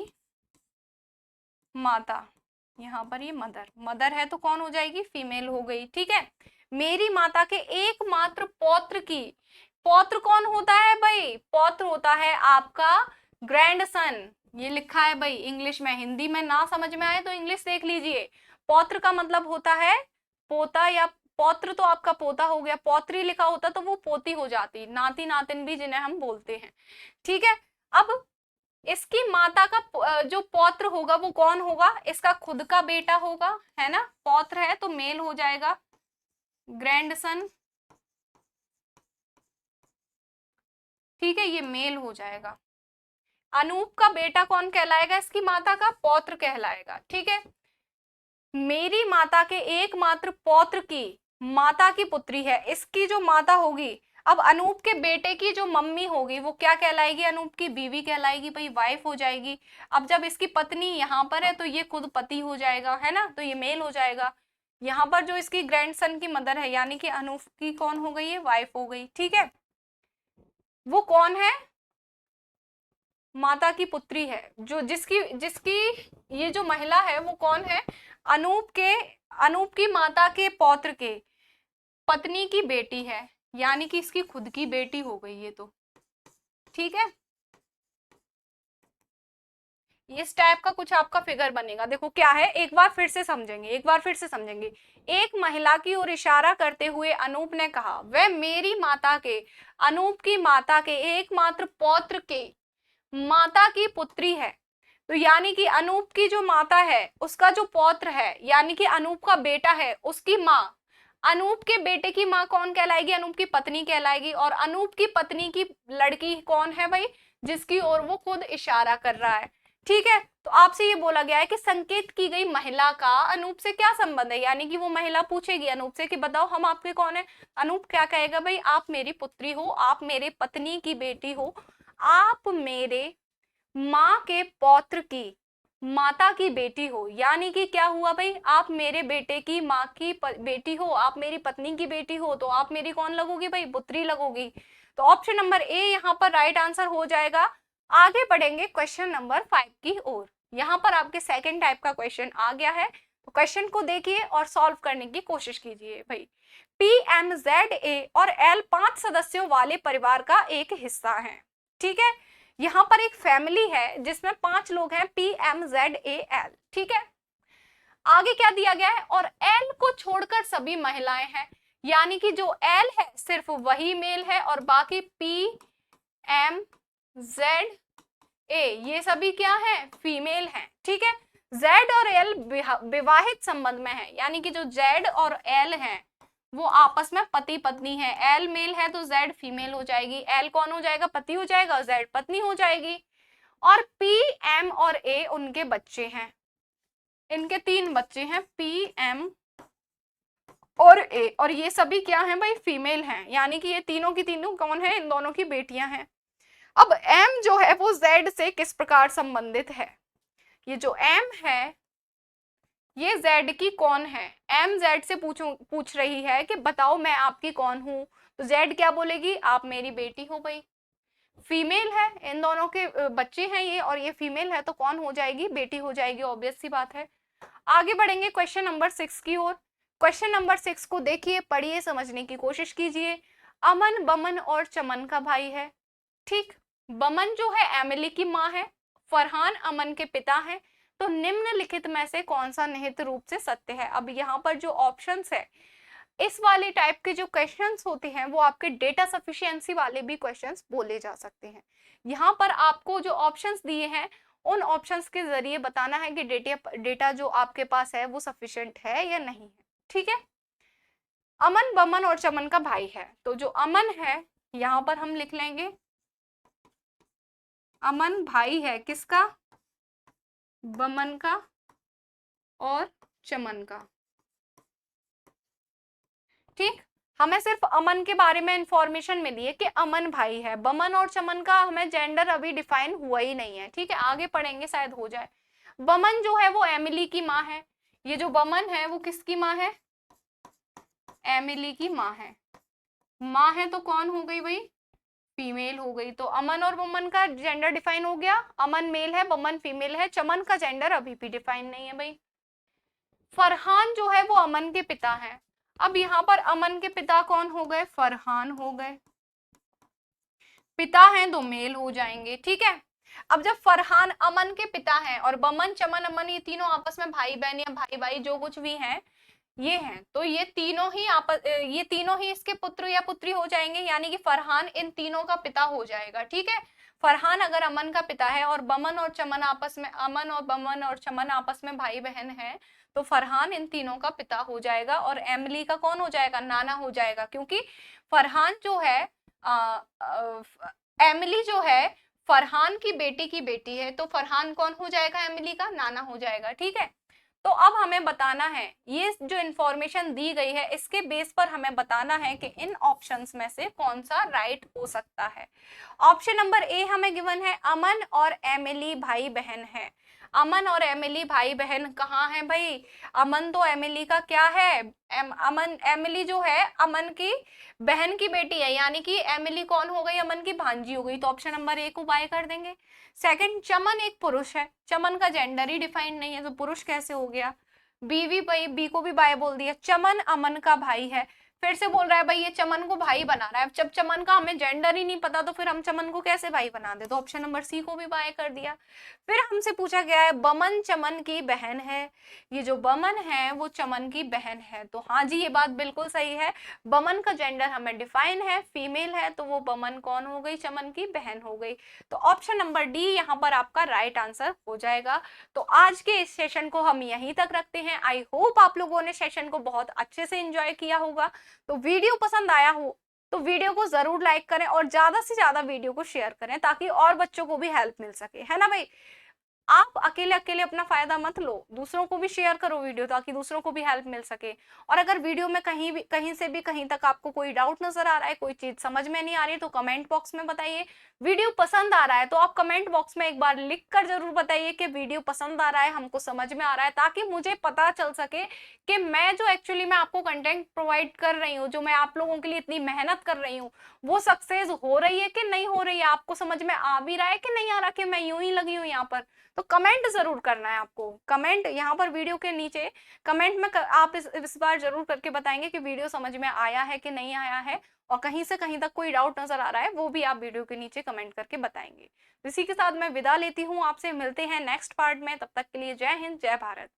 माता, यहाँ पर ये मदर, मदर है तो कौन हो जाएगी, फीमेल हो गई। ठीक है, मेरी माता के एकमात्र पौत्र की, पौत्र कौन होता है भाई, पौत्र होता है आपका ग्रैंडसन। ये लिखा है भाई इंग्लिश में, हिंदी में ना समझ में आए तो इंग्लिश देख लीजिए। पौत्र का मतलब होता है पोता, या पौत्र तो आपका पोता हो गया, पौत्री लिखा होता तो वो पोती हो जाती, नाती नातिन भी जिन्हें हम बोलते हैं। ठीक है, अब इसकी माता का जो पौत्र होगा वो कौन होगा, इसका खुद का बेटा होगा, है ना, पौत्र है तो मेल हो जाएगा, ग्रैंडसन। ठीक है, ये मेल हो जाएगा। अनूप का बेटा कौन कहलाएगा, इसकी माता का पौत्र कहलाएगा। ठीक है, मेरी माता के एकमात्र पौत्र की माता की पुत्री है, इसकी जो माता होगी, अब अनूप के बेटे की जो मम्मी होगी वो क्या कहलाएगी, अनूप की बीवी कहलाएगी, भाई वाइफ हो जाएगी। अब जब इसकी पत्नी यहाँ पर है तो ये खुद पति हो जाएगा, है ना, तो ये मेल हो जाएगा। यहाँ पर जो इसकी ग्रैंडसन की मदर है यानी कि अनूप की कौन हो गई है, वाइफ हो गई। ठीक है, वो कौन है, माता की पुत्री है, जो जिसकी जिसकी ये जो महिला है वो कौन है, अनूप की माता के पौत्र के पत्नी की बेटी है, यानी कि इसकी खुद की बेटी हो गई ये तो। ठीक है, इस टाइप का कुछ आपका फिगर बनेगा। देखो क्या है, एक बार फिर से समझेंगे, एक बार फिर से समझेंगे। एक महिला की ओर इशारा करते हुए अनूप ने कहा, वह मेरी माता के, अनूप की माता के एकमात्र पौत्र के माता की पुत्री है। तो यानी कि अनूप की जो माता है उसका जो पौत्र है यानी कि अनूप का बेटा है, उसकी माँ, अनूप के बेटे की माँ कौन कहलाएगी? अनूप की पत्नी कहलाएगी। और अनूप की पत्नी की लड़की कौन है भाई? जिसकी ओर वो खुद इशारा कर रहा है। ठीक है, तो आपसे ये बोला गया है कि संकेत की गई महिला का अनूप से क्या संबंध है, यानी कि वो महिला पूछेगी अनूप से कि बताओ हम आपके कौन है। अनूप क्या कहेगा भाई? आप मेरी पुत्री हो, आप मेरे पत्नी की बेटी हो, आप मेरे माँ के पौत्र की माता की बेटी हो। यानी कि क्या हुआ भाई? आप मेरे बेटे की माँ की बेटी हो, आप मेरी पत्नी की बेटी हो, तो आप मेरी कौन लगोगी भाई? पुत्री लगोगी। तो ऑप्शन नंबर ए यहाँ पर राइट आंसर हो जाएगा। आगे बढ़ेंगे क्वेश्चन नंबर 5 की ओर। यहाँ पर आपके सेकंड टाइप का क्वेश्चन आ गया है, तो क्वेश्चन को देखिए और सॉल्व करने की कोशिश कीजिए भाई। PMZA और L 5 सदस्यों वाले परिवार का एक हिस्सा है। ठीक है, यहाँ पर एक फैमिली है जिसमें 5 लोग हैं, PMZAL। ठीक है, आगे क्या दिया गया है? और L को छोड़कर सभी महिलाएं हैं, यानी कि जो L है सिर्फ वही मेल है और बाकी PMZA ये सभी क्या है? फीमेल हैं। ठीक है, Z और L विवाहित संबंध में है, यानी कि जो Z और L हैं वो आपस में पति पत्नी है। L मेल है तो Z फीमेल हो जाएगी, L कौन हो जाएगा? पति हो जाएगा, और Z पत्नी हो जाएगी। और P, M और A उनके बच्चे हैं, इनके 3 बच्चे हैं, P, M और A, और ये सभी क्या हैं भाई? फीमेल हैं, यानी कि ये तीनों की तीनों कौन है? इन दोनों की बेटियां हैं। अब M जो है वो Z से किस प्रकार संबंधित है? ये जो M है ये Z की कौन है? M Z से पूछ रही है कि बताओ मैं आपकी कौन हूं, तो Z क्या बोलेगी? आप मेरी बेटी हो भाई। फीमेल है, इन दोनों के बच्चे हैं ये, और ये फीमेल है तो कौन हो जाएगी? बेटी हो जाएगी, ऑब्वियस सी बात है। आगे बढ़ेंगे क्वेश्चन नंबर 6 की ओर। क्वेश्चन नंबर 6 को देखिए, पढ़िए, समझने की कोशिश कीजिए। अमन बमन और चमन का भाई है। ठीक, बमन जो है एमिली की माँ है, फरहान अमन के पिता हैं, तो निम्नलिखित में से कौन सा निहित रूप से सत्य है? अब यहाँ पर जो ऑप्शंस है, इस वाले टाइप के जो क्वेश्चंस होते हैं वो आपके डेटा सफिशिएंसी वाले भी क्वेश्चंस बोले जा सकते हैं। यहाँ पर आपको जो ऑप्शंस दिए हैं उन ऑप्शंस के जरिए बताना है कि डेटा जो आपके पास है वो सफिशिएंट है या नहीं है। ठीक है, अमन बमन और चमन का भाई है, तो जो अमन है यहाँ पर हम लिख लेंगे अमन भाई है किसका? बमन का और चमन का। ठीक, हमें सिर्फ अमन के बारे में इंफॉर्मेशन मिली है कि अमन भाई है, बमन और चमन का हमें जेंडर अभी डिफाइन हुआ ही नहीं है। ठीक है, आगे पढ़ेंगे शायद हो जाए। बमन जो है वो एमिली की माँ है, ये जो बमन है वो किसकी माँ है? एमिली की माँ है। माँ है तो कौन हो गई भाई? फीमेल हो गई। तो अमन और बमन का जेंडर डिफाइन हो गया, अमन मेल है, बमन फीमेल है। चमन का जेंडर अभी भी डिफाइन नहीं है भाई। फरहान जो है वो अमन के पिता हैं। अब यहाँ पर अमन के पिता कौन हो गए? फरहान हो गए, पिता हैं तो मेल हो जाएंगे। ठीक है, अब जब फरहान अमन के पिता हैं और बमन चमन अमन ये तीनों आपस में भाई बहन या भाई भाई जो कुछ भी हैं ये हैं, तो ये तीनों ही इसके पुत्र या पुत्री हो जाएंगे, यानी कि फरहान इन तीनों का पिता हो जाएगा। ठीक है, फरहान अगर अमन का पिता है और बमन और चमन आपस में, अमन और बमन और चमन आपस में भाई बहन है, तो फरहान इन तीनों का पिता हो जाएगा और एमिली का कौन हो जाएगा? नाना हो जाएगा, क्योंकि फरहान जो है एमिली जो है फरहान की बेटी है, तो फरहान कौन हो जाएगा? एमिली का नाना हो जाएगा। ठीक है, तो अब हमें बताना है, ये जो इंफॉर्मेशन दी गई है इसके बेस पर हमें बताना है कि इन ऑप्शंस में से कौन सा राइट हो सकता है। ऑप्शन नंबर ए हमें गिवन है अमन और एमिली भाई बहन है। अमन और एमिली भाई बहन कहाँ है भाई? अमन तो एमिली का क्या है? अमन एमिली जो है अमन की बहन की बेटी है, यानी कि एमिली कौन हो गई? अमन की भांजी हो गई, तो ऑप्शन नंबर ए को बाय कर देंगे। सेकंड, चमन एक पुरुष है, चमन का जेंडर ही डिफाइंड नहीं है तो पुरुष कैसे हो गया? बी को भी बाय बोल दिया। चमन अमन का भाई है, फिर से बोल रहा है भाई ये चमन को भाई बना रहा है। जब चमन का हमें जेंडर ही नहीं पता तो फिर हम चमन को कैसे भाई बना दे? तो ऑप्शन नंबर सी को भी बाय कर दिया। फिर हमसे पूछा गया है बमन चमन की बहन है। ये जो बमन है वो चमन की बहन है, तो हाँ जी ये बात बिल्कुल सही है। बमन का जेंडर हमें डिफाइन है, फीमेल है, तो वो बमन कौन हो गई? चमन की बहन हो गई। तो ऑप्शन नंबर डी यहाँ पर आपका राइट आंसर हो जाएगा। तो आज के इस सेशन को हम यहीं तक रखते हैं। आई होप आप लोगों ने सेशन को बहुत अच्छे से एंजॉय किया होगा। तो वीडियो पसंद आया हो तो वीडियो को जरूर लाइक करें और ज्यादा से ज्यादा वीडियो को शेयर करें ताकि और बच्चों को भी हेल्प मिल सके, है ना भाई? आप अकेले अकेले अपना फायदा मत लो, दूसरों को भी शेयर करो वीडियो ताकि दूसरों को भी हेल्प मिल सके। और अगर वीडियो में कहीं से भी कहीं तक आपको कोई डाउट नजर आ रहा है, कोई चीज समझ में नहीं आ रही है, तो कमेंट बॉक्स में बताइए। वीडियो पसंद आ रहा है तो आप कमेंट बॉक्स में एक बार लिख कर जरूर बताइए कि वीडियो पसंद आ रहा है, हमको समझ में आ रहा है, ताकि मुझे पता चल सके कि मैं जो एक्चुअली मैं आपको कंटेंट प्रोवाइड कर रही हूँ, जो मैं आप लोगों के लिए इतनी मेहनत कर रही हूँ, वो सक्सेस हो रही है कि नहीं हो रही है, आपको समझ में आ भी रहा है कि नहीं आ रहा, कि मैं यूं ही लगी हूँ यहाँ पर। तो कमेंट जरूर करना है आपको, कमेंट यहाँ पर वीडियो के नीचे कमेंट में आप इस बार जरूर करके बताएंगे कि वीडियो समझ में आया है कि नहीं आया है, और कहीं से कहीं तक कोई डाउट नजर आ रहा है वो भी आप वीडियो के नीचे कमेंट करके बताएंगे। इसी के साथ मैं विदा लेती हूँ आपसे, मिलते हैं नेक्स्ट पार्ट में, तब तक के लिए जय हिंद जय भारत।